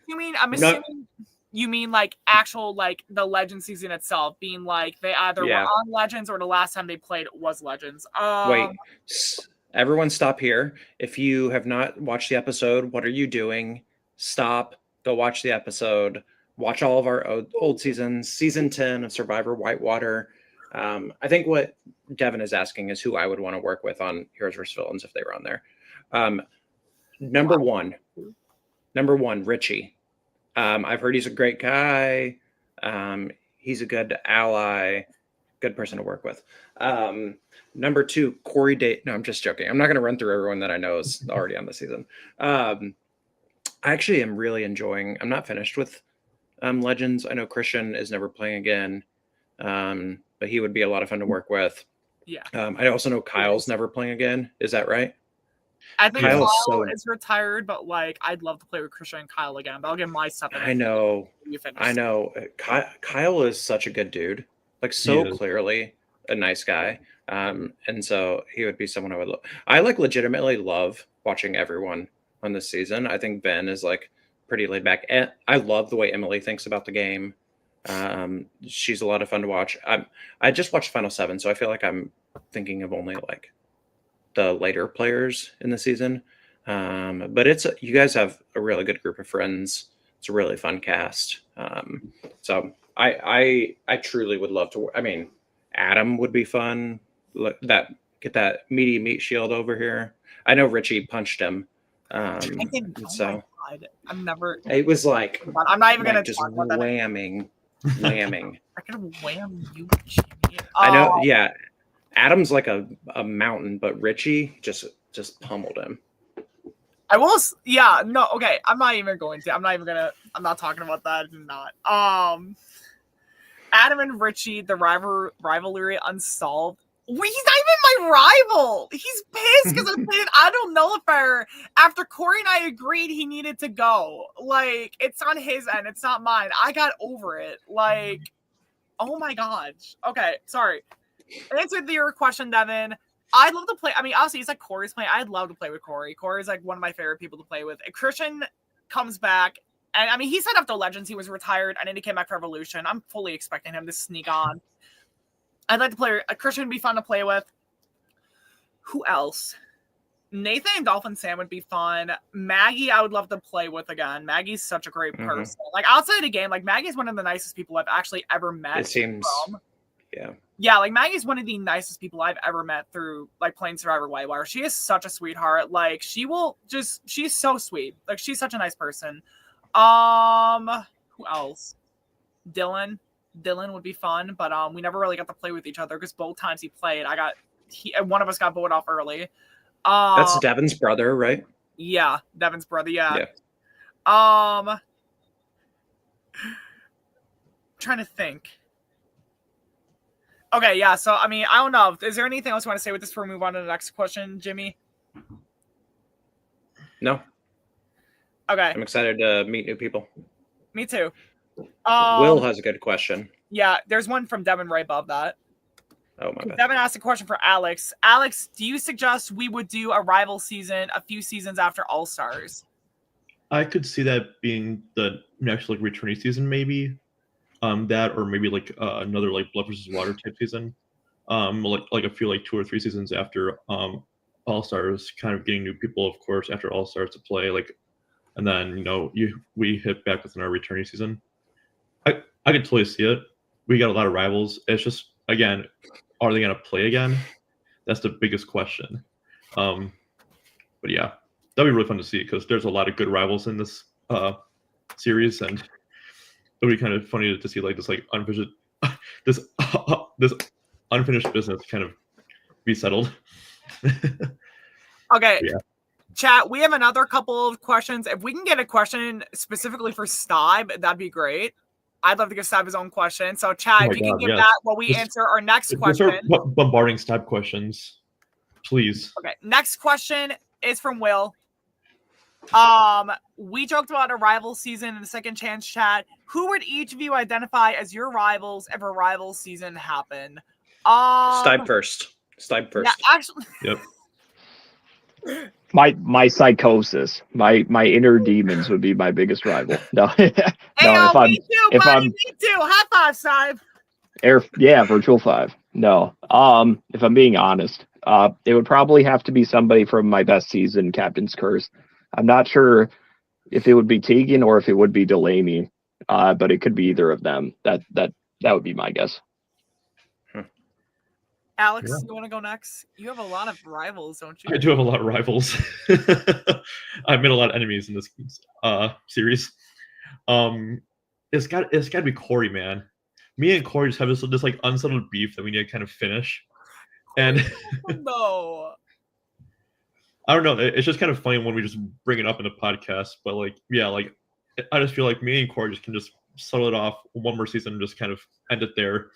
assuming you mean actual the Legends season itself, being they either were on Legends or the last time they played was Legends. Wait. Everyone stop here. If you have not watched the episode, what are you doing? Stop. Go watch the episode. Watch all of our old seasons. Season 10 of Survivor Whitewater. I think what Devin is asking is who I would want to work with on Heroes vs. Villains if they were on there. Number one, Number 1, Richie. I've heard he's a great guy. He's a good ally, good person to work with. Number 2, Corey No, I'm just joking. I'm not going to run through everyone that I know is already on the season. I actually am really enjoying. I'm not finished with Legends. I know Christian is never playing again, but he would be a lot of fun to work with. Yeah. I also know Kyle's never playing again. Is that right? I think Kyle's Kyle is retired, but like I'd love to play with Christian and Kyle again. But I'll get my stuff. I know. Kyle is such a good dude. Like so clearly a nice guy. And so he would be someone I would love. I like legitimately love watching everyone on this season. I think Ben is like pretty laid back. And I love the way Emily thinks about the game. She's a lot of fun to watch. I just watched Final 7, so I feel like I'm thinking of only like the later players in the season. But you guys have a really good group of friends. It's a really fun cast. So I truly would love to. I mean, Adam would be fun. Get that meaty meat shield over here. I know Richie punched him. So I'm never. It was like I'm not even gonna just talk about that. whamming. I can wham you, Jimmy. I know. Yeah, Adam's like a mountain, but Richie just pummeled him. I will. Yeah. No. Okay. I'm not even going to. I'm not talking about that. I'm not. Adam and Richie, the rivalry unsolved. He's not even my rival. He's pissed because I'm saying I don't know if after Corey and I agreed he needed to go. Like, it's on his end. It's not mine. I got over it. Like, oh my gosh. Okay, sorry. Answered your question, Devin. I'd love to play. I mean, obviously, it's like Corey's playing. I'd love to play with Corey. Corey's like one of my favorite people to play with. If Christian comes back, and I mean, he set up the Legends. He was retired, and then he came back for Evolution. I'm fully expecting him to sneak on. I'd like to play. Christian would be fun to play with. Who else? Nathan and Dolphin Sam would be fun. Maggie, I would love to play with again. Maggie's such a great person. Like outside of the game, like Maggie's one of the nicest people I've actually ever met. It seems. Yeah, like Maggie's one of the nicest people I've ever met through like playing Survivor Whitewire. She is such a sweetheart. Like she's so sweet. Like she's such a nice person. Who else? Dylan would be fun, but we never really got to play with each other because both times he played, one of us got voted off early. That's Devin's brother, right? Yeah, Devin's brother. Yeah. Trying to think. Okay, yeah. So I mean, I don't know. Is there anything else you want to say with this before we move on to the next question, Jimmy? No. Okay. I'm excited to meet new people. Me too. Will has a good question. Yeah, there's one from Devin right above that. Oh, my bad. Devin asked a question for Aleks. Aleks, do you suggest we would do a rival season a few seasons after All-Stars? I could see that being the next like returning season, maybe. That or maybe like another like Blood versus Water type season. Like a few like 2 or 3 seasons after All-Stars, kind of getting new people, of course, after All-Stars to play, like, and then we hit back within our returning season. I can totally see it. We got a lot of rivals. It's just, again, are they going to play again? That's the biggest question. But yeah, that'd be really fun to see because there's a lot of good rivals in this series, and it would be kind of funny to see like this like unfinished this unfinished business kind of be settled. Okay. Yeah. Chat, we have another couple of questions. If we can get a question specifically for Steib, that'd be great. I'd love to give Steib his own question. So, chat, if you can give that while we answer our next question. Start bombarding Steib questions, please. Okay, next question is from Will. We joked about a rival season in the second chance chat. Who would each of you identify as your rivals if a rival season happened? Steib first. Yeah, actually. Yep. My psychosis, my inner demons would be my biggest rival. No, Me too, buddy. Me too. High five, Steib. Yeah, Virtual 5. No. If I'm being honest, it would probably have to be somebody from my best season, Captain's Curse. I'm not sure if it would be Tegan or if it would be Delaney, but it could be either of them. That would be my guess. Alex, Yeah. you want to go next? You have a lot of rivals, don't you? I do have a lot of rivals. I've made a lot of enemies in this series. It's got to be Corey, man. Me and Corey just have this like unsettled beef that we need to kind of finish. And No. I don't know. It's just kind of funny when we just bring it up in the podcast. But like, yeah, like I just feel like me and Corey just can just settle it off one more season and just kind of end it there.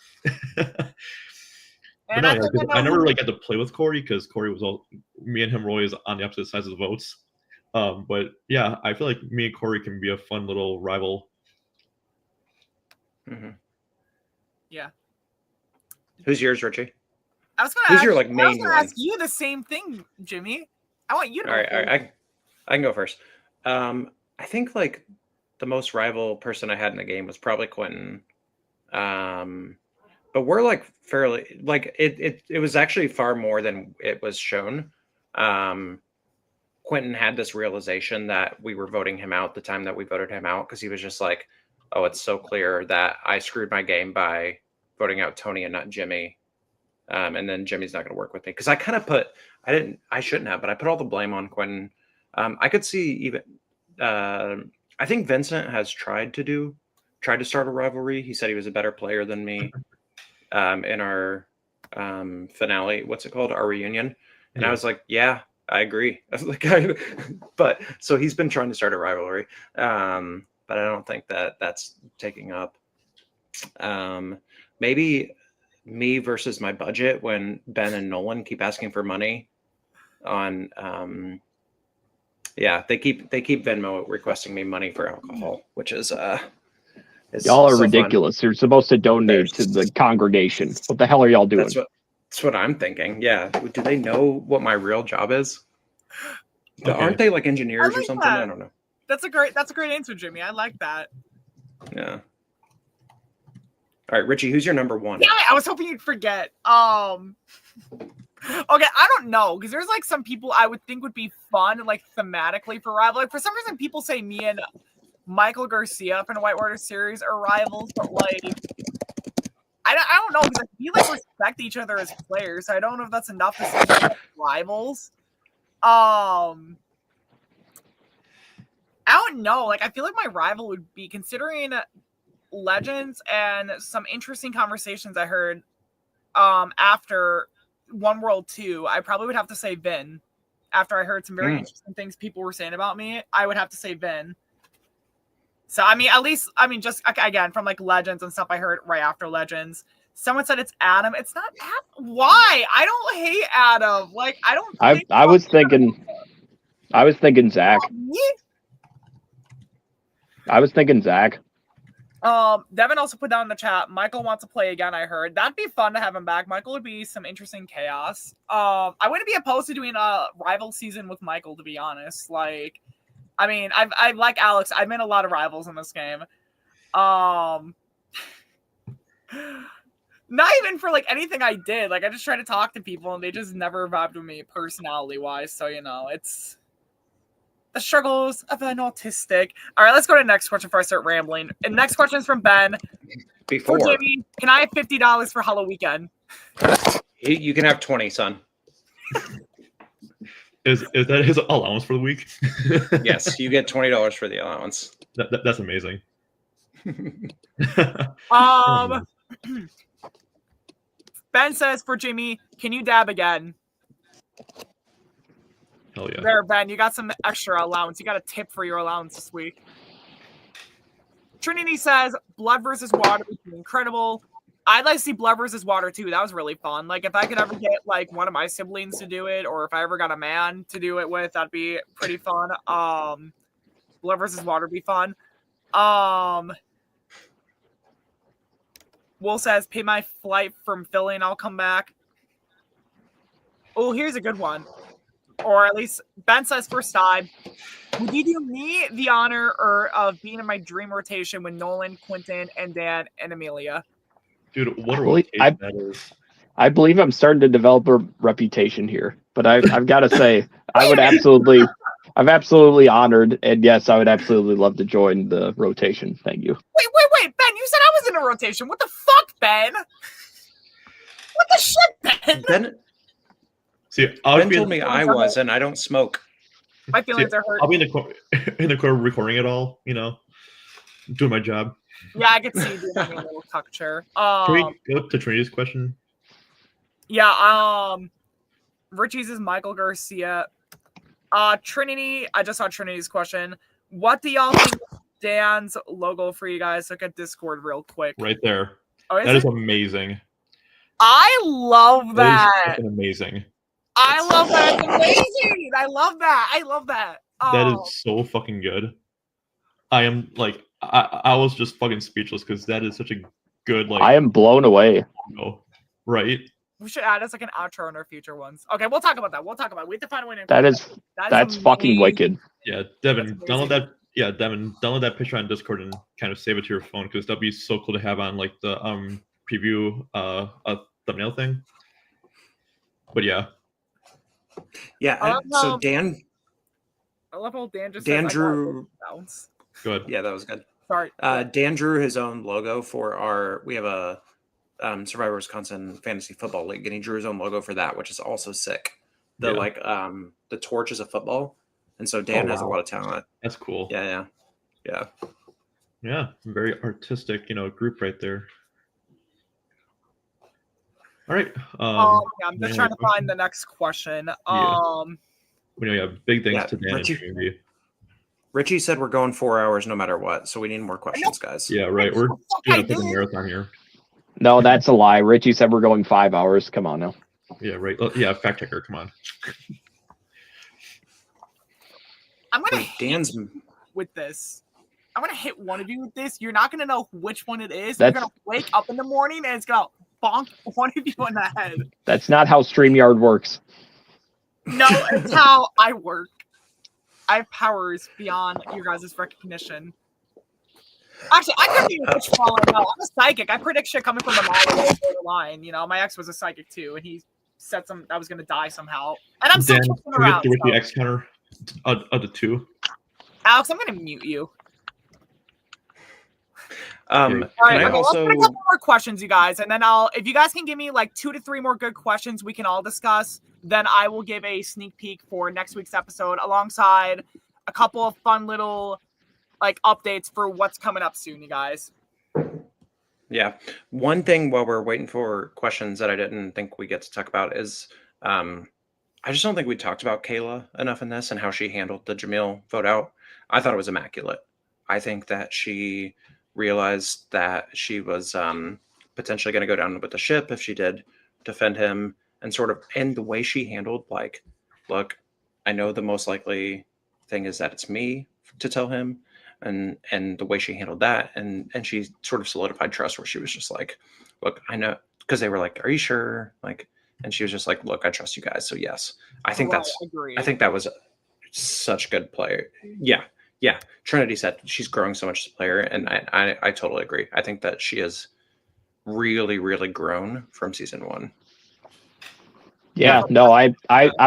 But no, I never really got to play with Corey because Corey was me and him were always on the opposite sides of the votes. But yeah, I feel like me and Corey can be a fun little rival. Mm-hmm. Yeah. Who's yours, Richie? I was gonna Who's ask, your like main one? ask you the same thing, Jimmy. I want you to. All right. I can go first. I think like the most rival person I had in the game was probably Quentin. But we're like fairly like it was actually far more than it was shown. Quentin had this realization that we were voting him out the time that we voted him out because he was just like, oh, it's so clear that I screwed my game by voting out Tony and not Jimmy. And then Jimmy's not going to work with me because I kind of I shouldn't have, but I put all the blame on Quentin. I could see even, I think Vincent has tried to start a rivalry. He said he was a better player than me in our finale. What's it called? Our reunion. And I was like, yeah, I agree. I was like, but so he's been trying to start a rivalry. But I don't think that that's taking up. Maybe me versus my budget when Ben and Nolan keep asking for money on they keep Venmo requesting me money for alcohol, which is y'all are so ridiculous. You're supposed to donate to the congregation. What the hell are y'all doing? That's what I'm thinking. Yeah. Do they know what my real job is? Okay. Aren't they like engineers or something? That. I don't know. That's a great answer, Jimmy. I like that. Yeah. All right, Richie, who's your number one? Yeah, I was hoping you'd forget. Okay, I don't know because there's like some people I would think would be fun like thematically for rival. Like for some reason, people say me and Michael Garcia from the Whitewater series are rivals, but like I don't know because we like respect each other as players. So I don't know if that's enough to say we're rivals. I don't know. Like I feel like my rival would be considering Legends and some interesting conversations I heard after One World 2. I probably would have to say Vin. After I heard some very interesting things people were saying about me, I would have to say Vin. So just again from like Legends and stuff I heard right after Legends. Someone said it's Adam. It's not Adam. Why? I don't hate Adam. Like I don't. I was thinking Zach. I was thinking Zach. Devin also put down in the chat, Michael wants to play again, I heard. That'd be fun to have him back. Michael would be some interesting chaos. I wouldn't be opposed to doing a rival season with Michael, to be honest. Like, I mean, I like Aleks. I've made a lot of rivals in this game. Not even for, like, anything I did. Like, I just try to talk to people, and they just never vibed with me personality-wise. So, you know, it's the struggles of an autistic. All right, let's go to the next question before I start rambling. And next question is from Ben. Before Jimmy, can I have $50 for Halloween weekend? You can have 20, son. Is that his allowance for the week? Yes, you get $20 for the allowance. That's amazing. Ben says for Jimmy, can you dab again? Hell yeah. There, Ben, you got some extra allowance. You got a tip for your allowance this week. Trinity says Blood versus Water would be incredible. I'd like to see Blood versus Water too. That was really fun. Like if I could ever get like one of my siblings to do it, or if I ever got a man to do it with, that'd be pretty fun. Blood versus Water would be fun. Will says pay my flight from Philly and I'll come back. Oh, here's a good one. Or at least Ben says for Steib, would you do me the honor of being in my dream rotation with Nolan, Quentin, and Dan and Amelia? Dude, what a rotation that is. I believe I'm starting to develop a reputation here, but I've got to say, I'm absolutely honored, and yes, I would absolutely love to join the rotation. Thank you. Wait, Ben, you said I was in a rotation. What the fuck, Ben? What the shit, Ben? Ben, See, I'll Ben be told me I was, and I don't smoke. My feelings are hurt. I'll be in the corner recording it all, doing my job. Yeah, I could see you doing a little tuck chair. Can we go to Trinity's question? Yeah, Richie's is Michael Garcia. Trinity, I just saw Trinity's question. What do y'all think of Dan's logo for you guys? Look at Discord real quick. Right there. Oh, That is amazing. I love that. That is amazing. I love that. It's amazing. I love that. I love that. That is so fucking good. I am like, I was just fucking speechless because that is such a good I am blown away. logo, right? We should add as like an outro in our future ones. Okay, we'll talk about that. We have to find a way to That's fucking wicked. Yeah, Devin, That's download that. Yeah, Devin, download that picture on Discord and kind of save it to your phone because that'd be so cool to have on like the preview thumbnail thing. But yeah. Yeah. I love So how- Dan I love how Dan just Dan says, drew. bounce. Good. Yeah, that was good. Sorry. Dan drew his own logo for we have a Survivor Wisconsin Fantasy Football League, and he drew his own logo for that, which is also sick. The the torch is a football, and so Dan has a lot of talent. That's cool. Yeah. Yeah, very artistic, group right there. All right. Yeah, I'm just trying to find the next question. We know you have big things Yeah, to Dan and Trinity. Richie said we're going 4 hours no matter what, so we need more questions, guys. Yeah, right. We're doing a big marathon here. No, that's a lie. Richie said we're going 5 hours. Come on now. Yeah, right. Yeah, fact checker. Come on. I'm gonna Wait, Dan's hit with this. I'm gonna hit one of you with this. You're not gonna know which one it is. That's- You're gonna wake up in the morning and it's gonna bonk one of you in the head. That's not how StreamYard works. No, it's how I work. I have powers beyond your guys' recognition. Actually, I couldn't even which fall I know. I'm a psychic. I predict shit coming from a mile away over the line. My ex was a psychic too, and he said I was gonna die somehow. And I'm still Dan, kicking can we around. get with So. the X counter of the 2? Alex, I'm gonna mute you. All can All I right, also let's get a couple more questions, you guys, and then if you guys can give me like 2 to 3 more good questions, we can all discuss. Then I will give a sneak peek for next week's episode, alongside a couple of fun little like updates for what's coming up soon, you guys. Yeah. One thing while we're waiting for questions that I didn't think we get to talk about is I just don't think we talked about Kayla enough in this and how she handled the Jamil vote out. I thought it was immaculate. I think that she realized that she was potentially going to go down with the ship if she did defend him, and the way she handled, like, look, I know the most likely thing is that it's me to tell him, and the way she handled that, and she sort of solidified trust, where she was just like, look, I know, because they were like, are you sure? Like, and she was just like, look, I trust you guys, so yes. I think I think that was such good player. Yeah. Trinity said she's growing so much as a player, and I totally agree. I think that she has really, really grown from season 1. Yeah, no, I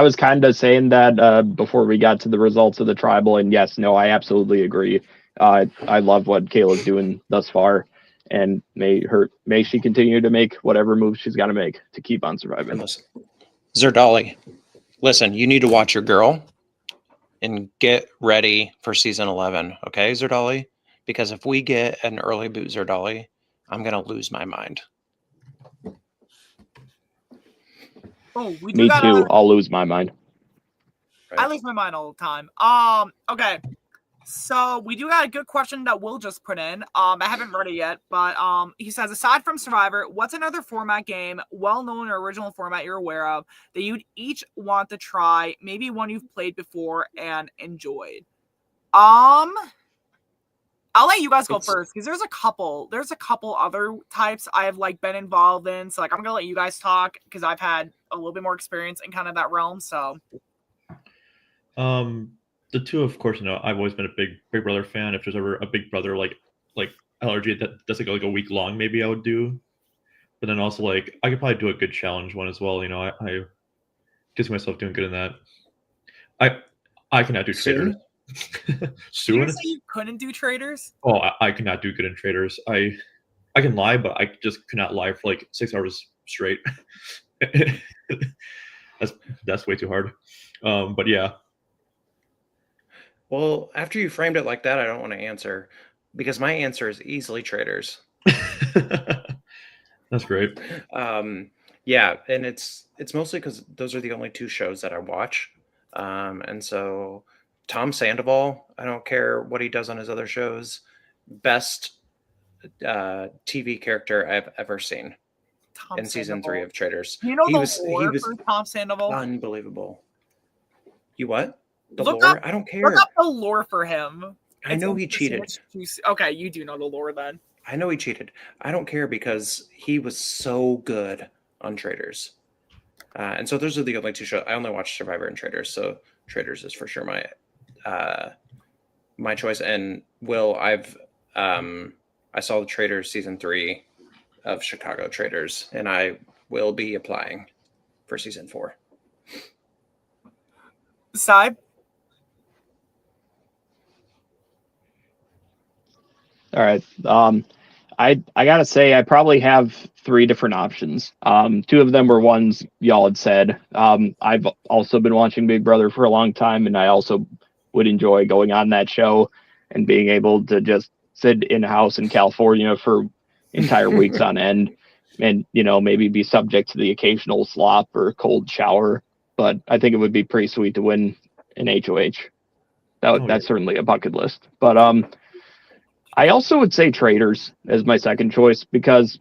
was kind of saying that before we got to the results of the tribal, and yes, no, I absolutely agree. I love what Kayla's doing thus far, and may she continue to make whatever moves she's got to make to keep on surviving. And listen, Zerdali, listen, you need to watch your girl and get ready for season 11, okay, Zerdali? Because if we get an early boot Zerdali, I'm gonna lose my mind. Oh, we Me too. I'll lose my mind. I lose my mind all the time. Okay. So we do got a good question that Will just put in. I haven't read it yet, but he says, aside from Survivor, what's another format game, well-known or original format you're aware of, that you'd each want to try, maybe one you've played before and enjoyed? I'll let you guys go first, because there's a couple other types I have like been involved in. So like I'm gonna let you guys talk, because I've had a little bit more experience in kind of that realm. So the 2, of course, I've always been a Big Brother fan. If there's ever a Big Brother like allergy that's like a week long, maybe I would do. But then also like I could probably do a good challenge one as well. I can see myself doing good in that. I cannot do traders. Soon? You say you couldn't do traders? Oh, I cannot do good in traders. I can lie, but I just cannot lie for like 6 hours straight. That's way too hard. But yeah. Well, after you framed it like that, I don't want to answer because my answer is easily Traders. That's great. Yeah, and it's mostly because those are the only two shows that I watch. And so Tom Sandoval, I don't care what he does on his other shows, best TV character I've ever seen in season 3 of Traders. You know he was for Tom Sandoval? Unbelievable. You what? The Look lore? up- I don't care. Look up the lore for him. I know he cheated. Okay, you do know the lore then. I know he cheated. I don't care because he was so good on Traders. And so those are the only two shows. I only watch Survivor and Traders, so Traders is for sure my choice. And Will, I saw the Traders season 3 of Chicago Traders, and I will be applying for season 4. Steib? All right. I gotta say, I probably have 3 different options. 2 of them were ones y'all had said. I've also been watching Big Brother for a long time, and I also would enjoy going on that show and being able to just sit in a house in California for entire weeks on end, and maybe be subject to the occasional slop or cold shower. But I think it would be pretty sweet to win an HOH. That's certainly a bucket list. But I also would say Traders as my second choice because,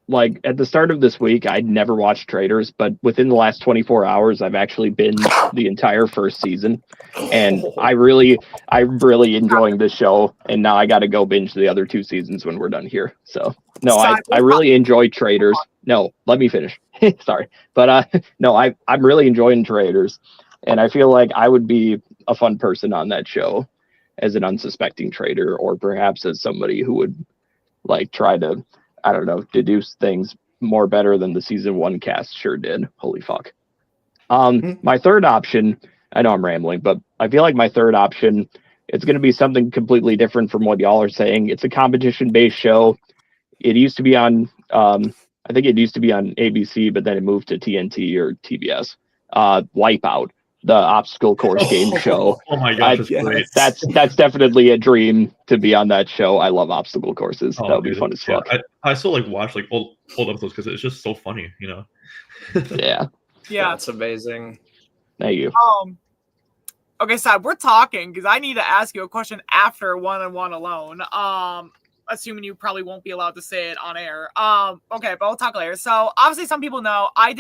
like at the start of this week, I'd never watched Traders, but within the last 24 hours, I've actually binged the entire first season, and I'm really enjoying this show. And now I got to go binge the other 2 seasons when we're done here. So no, I really enjoy Traders. No, let me finish. Sorry, but no, I'm really enjoying Traders, and I feel like I would be a fun person on that show as an unsuspecting trader, or perhaps as somebody who would like try to, I don't know, deduce things more better than the season 1 cast sure did. Holy fuck. My third option, I know I'm rambling, but I feel like my third option, it's going to be something completely different from what y'all are saying. It's a competition-based show. It used to be on, I think it used to be on ABC, but then it moved to TNT or TBS. Wipeout, the obstacle course game show. Oh my gosh, that's great. That's definitely a dream to be on that show. I love obstacle courses. That would be fun as fuck. I still like watch like old episodes because it's just so funny, Yeah. That's amazing. Thank you. Okay, Steib, we're talking because I need to ask you a question after one-on-one alone. Assuming you probably won't be allowed to say it on air. Okay, but we'll talk later. So obviously some people know I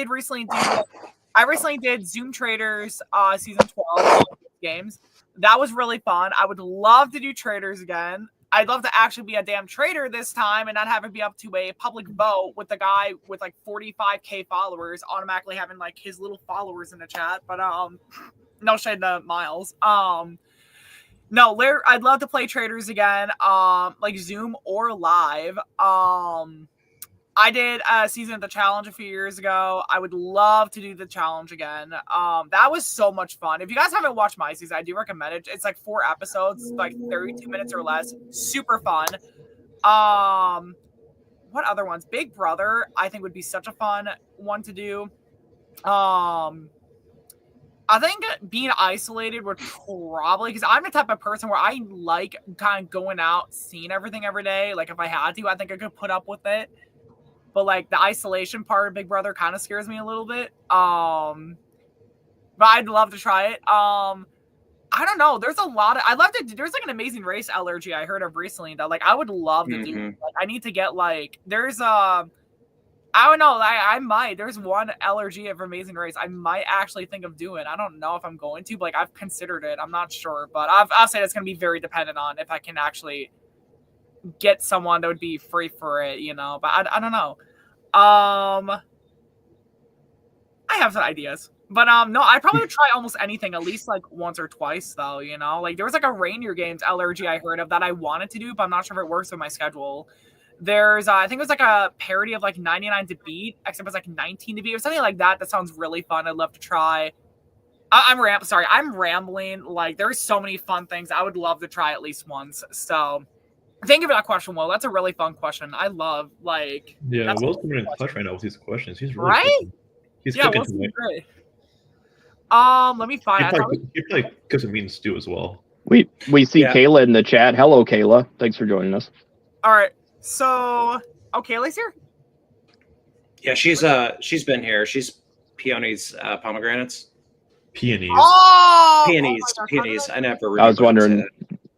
recently did Zoom Traders season 12 games. That was really fun. I would love to do Traders again. I'd love to actually be a damn trader this time and not have it be up to a public vote with the guy with like 45K followers automatically having like his little followers in the chat. But no shade to Miles. No, I'd love to play Traders again, like Zoom or live. I did a season of the challenge a few years ago. I would love to do the challenge again. That was so much fun. If you guys haven't watched my season, I do recommend it. It's like 4 episodes, like 32 minutes or less. Super fun. What other ones? Big Brother, I think would be such a fun one to do. I think being isolated would probably, because I'm the type of person where I like kind of going out, seeing everything every day. Like if I had to, I think I could put up with it. But like the isolation part of Big Brother kind of scares me a little bit. But I'd love to try it. I don't know. There's a lot of, there's like an Amazing Race allergy I heard of recently that like I would love to do. Like, I need to get like, I don't know. I might. There's one allergy of Amazing Race I might actually think of doing. I don't know if I'm going to, but like I've considered it. I'm not sure, but I'll say it's going to be very dependent on if I can actually get someone that would be free for it, but I don't know. I have some ideas, but no, I probably would try almost anything at least like once or twice though, like there was like a Rainier Games allergy I heard of that I wanted to do, but I'm not sure if it works with my schedule. There's I think it was like a parody of like 99 to beat, except it was like 19 to beat or something like that. That sounds really fun. I'd love to try. I'm rambling. Like there's so many fun things I would love to try at least once. So Thank you for that question, Will. That's a really fun question. I love Yeah, that's Will's coming in clutch right now with these questions. He's really right. cooking. He's Yeah, cooking Will's tonight. great. Let me find. He probably cooks a mean stew as well. We see Kayla in the chat. Hello, Kayla. Thanks for joining us. All right. So, Kayla's here. Yeah, she's been here. She's peonies, pomegranates. Peonies. Oh, Peonies, oh peonies. I never. I was remembered to say wondering. that.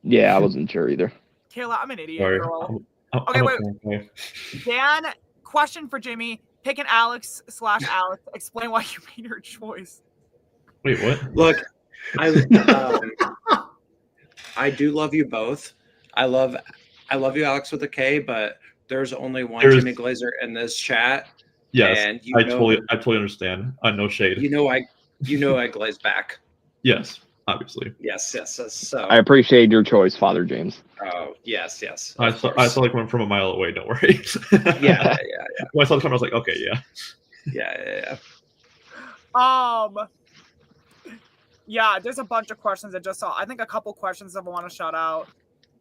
Yeah, I wasn't sure either. Kayla, I'm an idiot, Sorry. girl. I'm Okay, wait. Dan, question for Jimmy. Pick an Alex / Alex. Explain why you made your choice. Wait, what? Look, I do love you both. I love you, Alex, with a K, but there's only one Jimmy Glazer in this chat. Yes, and I totally understand. No shade. You know I glaze back. Yes, obviously. Yes. So I appreciate your choice, Father James. Oh yes. I saw like one from a mile away. Don't worry. Yeah. When I saw the comment, I was like, okay, yeah. Yeah. Yeah, there's a bunch of questions I just saw. I think a couple questions that I want to shout out.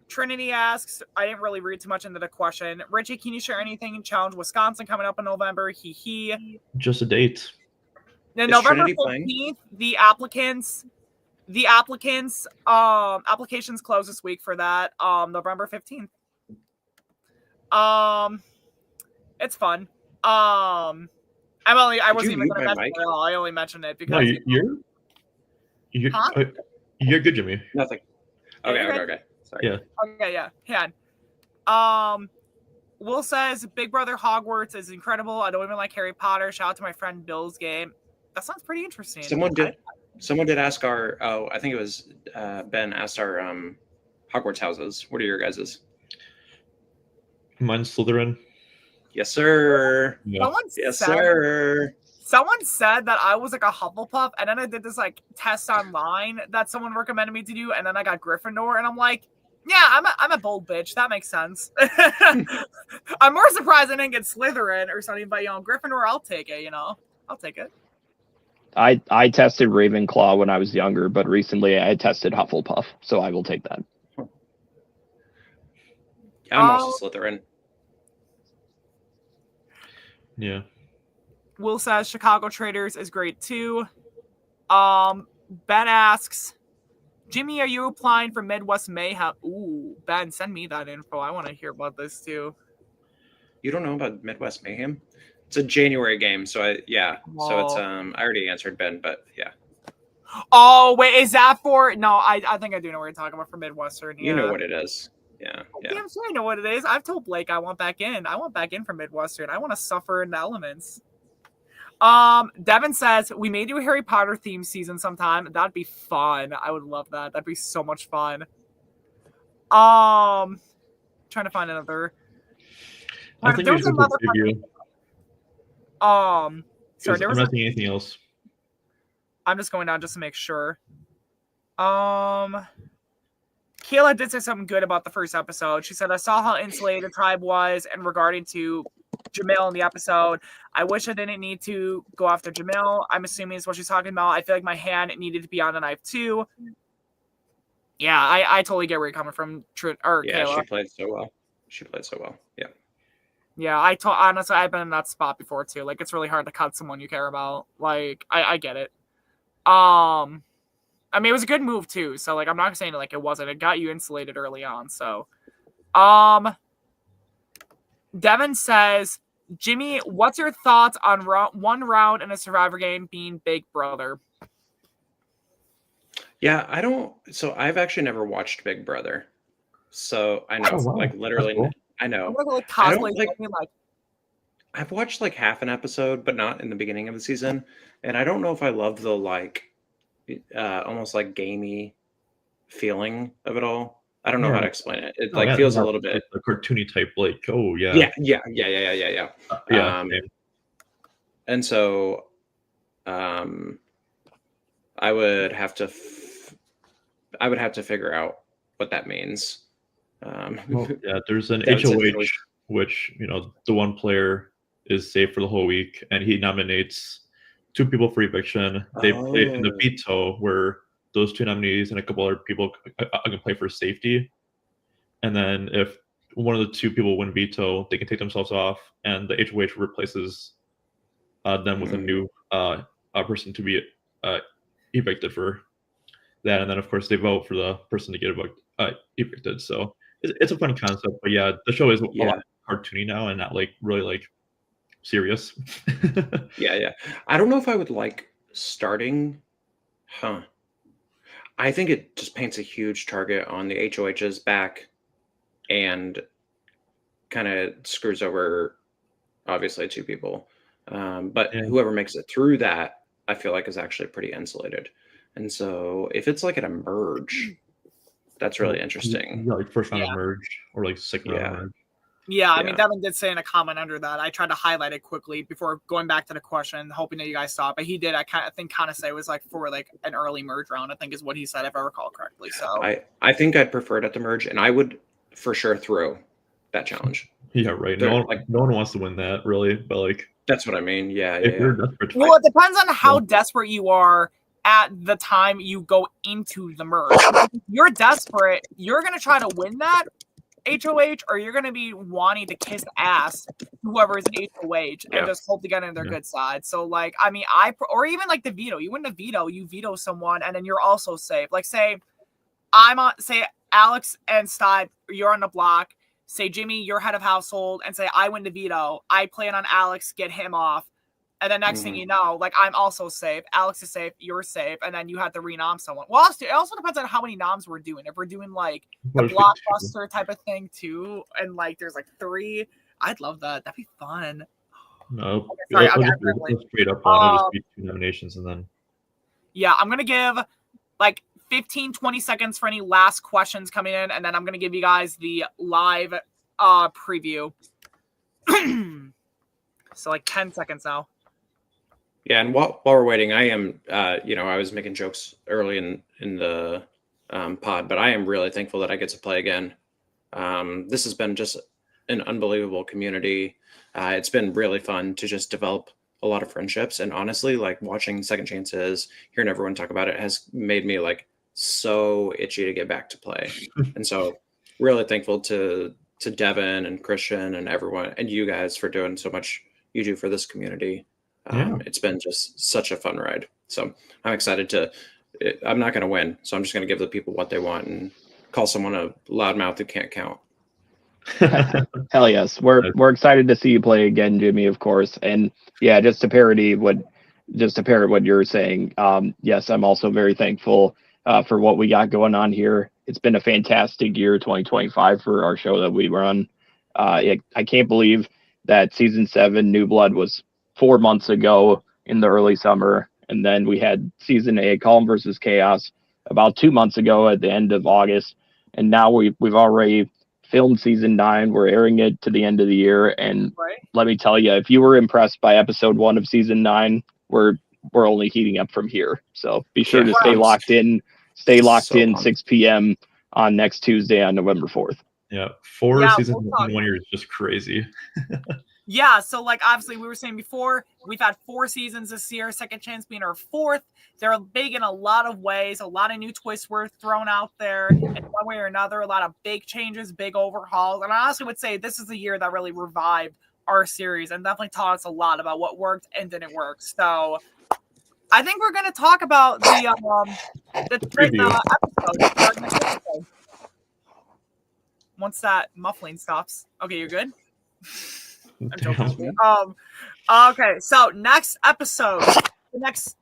Trinity asks, I didn't really read too much into the question. Richie, can you share anything in Challenge Wisconsin coming up in November? He. Just a date. Then November 15th, the applications close this week for that. November 15th. It's fun. I wasn't even gonna mention it at all. I only mentioned it because you're good, Jimmy. Nothing. Okay. Sorry. Yeah. Okay, yeah. Will says Big Brother Hogwarts is incredible. I don't even like Harry Potter. Shout out to my friend Bill's game. That sounds pretty interesting. Someone did ask I think it was Ben asked our Hogwarts houses. What are your guys's? Mine's Slytherin. Yes, sir. Yeah. Someone said that I was like a Hufflepuff, and then I did this like test online that someone recommended me to do, and then I got Gryffindor, and I'm like, yeah, I'm a bold bitch. That makes sense. I'm more surprised I didn't get Slytherin or something, but Gryffindor, I'll take it. I'll take it. I tested Ravenclaw when I was younger, but recently I tested Hufflepuff, so I will take that. I'm also Slytherin. Yeah. Will says Chicago Traders is great too. Ben asks, Jimmy, are you applying for Midwest Mayhem? Ooh, Ben, send me that info. I want to hear about this too. You don't know about Midwest Mayhem? It's a January game, so So it's I already answered Ben, but yeah. Oh wait, is that for? No, I think I do know what you're talking about for Midwestern. Yeah. You know what it is. Yeah. I'm sure I know what it is. I've told Blake I want back in. I want back in for Midwestern. I want to suffer in the elements. Devin says we may do a Harry Potter theme season sometime. That'd be fun. I would love that. That'd be so much fun. Trying to find another. I think there's another preview. Sorry, there was not seeing anything else. I'm just going down just to make sure. Kayla did say something good about the first episode. She said, I saw how insulated the tribe was and regarding to Jamil in the episode. I wish I didn't need to go after Jamil. I'm assuming is what she's talking about. I feel like my hand needed to be on the knife too. Yeah, I totally get where you're coming from. Kayla. She played so well. Yeah. Yeah, honestly, I've been in that spot before too. Like, it's really hard to cut someone you care about. Like, I get it. I mean, it was a good move too. So, like, I'm not saying like it wasn't. It got you insulated early on. So, Devin says, Jimmy, what's your thoughts on one round in a Survivor game being Big Brother? Yeah, I've actually never watched Big Brother. So I know, like, literally, cool. I know. I've watched like half an episode, but not in the beginning of the season. And I don't know if I love the like, almost like gamey feeling of it all. I don't know how to explain it. It feels a little bit a cartoony type, like, oh yeah. Yeah. And so, I would have to figure out what that means. There's an HOH, which the one player is safe for the whole week, and he nominates 2 people for eviction. They play in the veto where those 2 nominees and a couple other people can play for safety. And then if one of the two people win veto, they can take themselves off, and the HOH replaces them with a new person to be evicted for that, and then of course they vote for the person to get evicted. So it's a fun concept, but yeah, the show is a lot cartoony now and not like really like serious. Yeah. I don't know if I would like starting. I think it just paints a huge target on the HOH's back and kind of screws over, obviously, two people. But whoever makes it through that, I feel like is actually pretty insulated. And so if it's like an emerge, that's really interesting. Yeah, like first round of merge or like second round of merge. Yeah, I mean, Devin did say in a comment under that. I tried to highlight it quickly before going back to the question, hoping that you guys saw it. But he did, I think, say it was like for like an early merge round, I think is what he said, if I recall correctly. So I think I'd prefer it at the merge, and I would for sure throw that challenge. Yeah, right. No one wants to win that, really, but like that's what I mean. Yeah. You're desperate. Well, it depends on how desperate you are at the time you go into the merge. If you're desperate, you're gonna try to win that HOH, or you're going to be wanting to kiss ass whoever is HOH and just hope to get in their good side. So, like, I mean, or even like the veto. You win the veto, you veto someone, and then you're also safe. Like, say Aleks and Steib, you're on the block. Say Jimmy, you're head of household, and say I win the veto. I plan on Aleks, get him off. And then next thing you know, like, I'm also safe. Aleks is safe. You're safe. And then you have to renom someone. Well, it also depends on how many noms we're doing. If we're doing, like, the blockbuster type of thing, too, and, like, there's, like, 3, I'd love that. That'd be fun. No. Okay, sorry, let's straight up on it. Just be 2 nominations and then. Yeah, I'm going to give, like, 15, 20 seconds for any last questions coming in, and then I'm going to give you guys the live preview. So, like, 10 seconds now. Yeah, and while we're waiting, I am, I was making jokes early in the pod, but I am really thankful that I get to play again. This has been just an unbelievable community. It's been really fun to just develop a lot of friendships, and honestly, like watching Second Chances, hearing everyone talk about it has made me like so itchy to get back to play. And so, really thankful to Devin and Christian and everyone and you guys for doing so much you do for this community. It's been just such a fun ride. So I'm excited I'm not going to win. So I'm just going to give the people what they want and call someone a loudmouth who can't count. Hell yes. We're excited to see you play again, Jimmy, of course. And yeah, just to parrot what you're saying. Yes, I'm also very thankful for what we got going on here. It's been a fantastic year, 2025, for our show that we run. I can't believe that season 7 New Blood was 4 months ago in the early summer, and then we had season 8 Calm versus Chaos about 2 months ago at the end of August, and now we've already filmed season 9. We're airing it to the end of the year, and let me tell you, if you were impressed by episode 1 of season 9, we're only heating up from here. So be sure to stay locked in. Stay locked in 6 p.m. on next Tuesday on November 4th. Yeah, 4 seasons in 1 year is just crazy. Yeah, so like obviously we were saying before, we've had 4 seasons this year, Second Chance being our 4th. They're big in a lot of ways. A lot of new twists were thrown out there in one way or another. A lot of big changes, big overhauls. And I honestly would say this is the year that really revived our series and definitely taught us a lot about what worked and didn't work. So I think we're going to talk about the episode. Once that muffling stops. Okay, you're good? I'm joking. Okay, so next episode, the next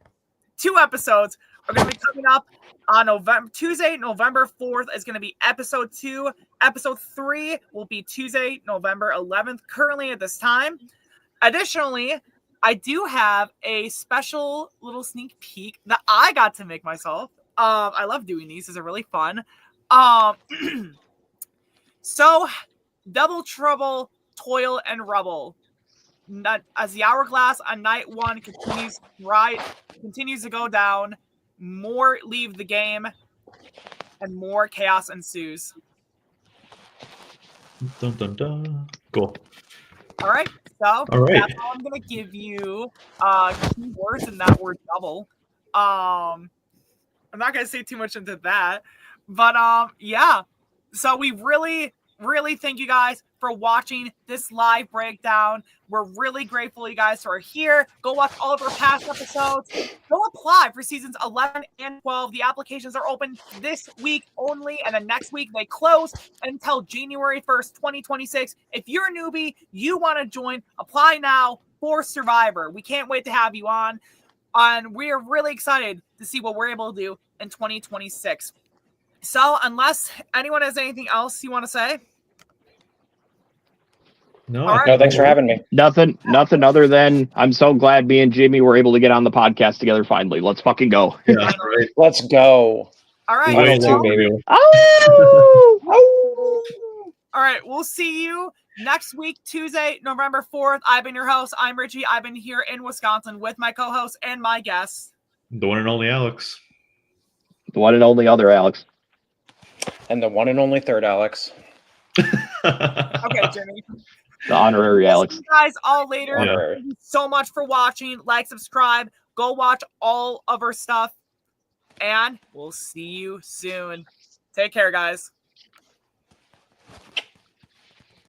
2 episodes are going to be coming up on Tuesday, November 4th is going to be episode 2. Episode 3 will be Tuesday, November 11th, currently at this time. Additionally, I do have a special little sneak peek that I got to make myself. I love doing these. These are really fun. So, Double Trouble, Toil and Rubble. As the hourglass on night 1 continues to go down, more leave the game, and more chaos ensues. Dun, dun, dun. Cool. All right. So that's all I'm going to give you. Key words in that word double. I'm not going to say too much into that. But, yeah. So we really really thank you guys for watching this live breakdown. We're really grateful you guys are here. Go watch all of our past episodes. Go apply for seasons 11 and 12. The applications are open this week only, and then next week they close until January 1st, 2026. If you're a newbie, you want to join, apply now for Survivor. We can't wait to have you on. And we are really excited to see what we're able to do in 2026. So, unless anyone has anything else you want to say? No, All right. No, thanks for having me. Nothing other than I'm so glad me and Jimmy were able to get on the podcast together finally. Let's fucking go. Yeah, right. Let's go. All right. Way too, too, baby. baby. All right. We'll see you next week, Tuesday, November 4th. I've been your host. I'm Richie. I've been here in Wisconsin with my co-host and my guests. The one and only Aleks. The one and only other Aleks. And the one and only third Aleks. Okay, Jimmy. The honorary See Aleks. you guys all later. Yeah. Thank you so much for watching. Like, subscribe. Go watch all of our stuff. And we'll see you soon. Take care, guys.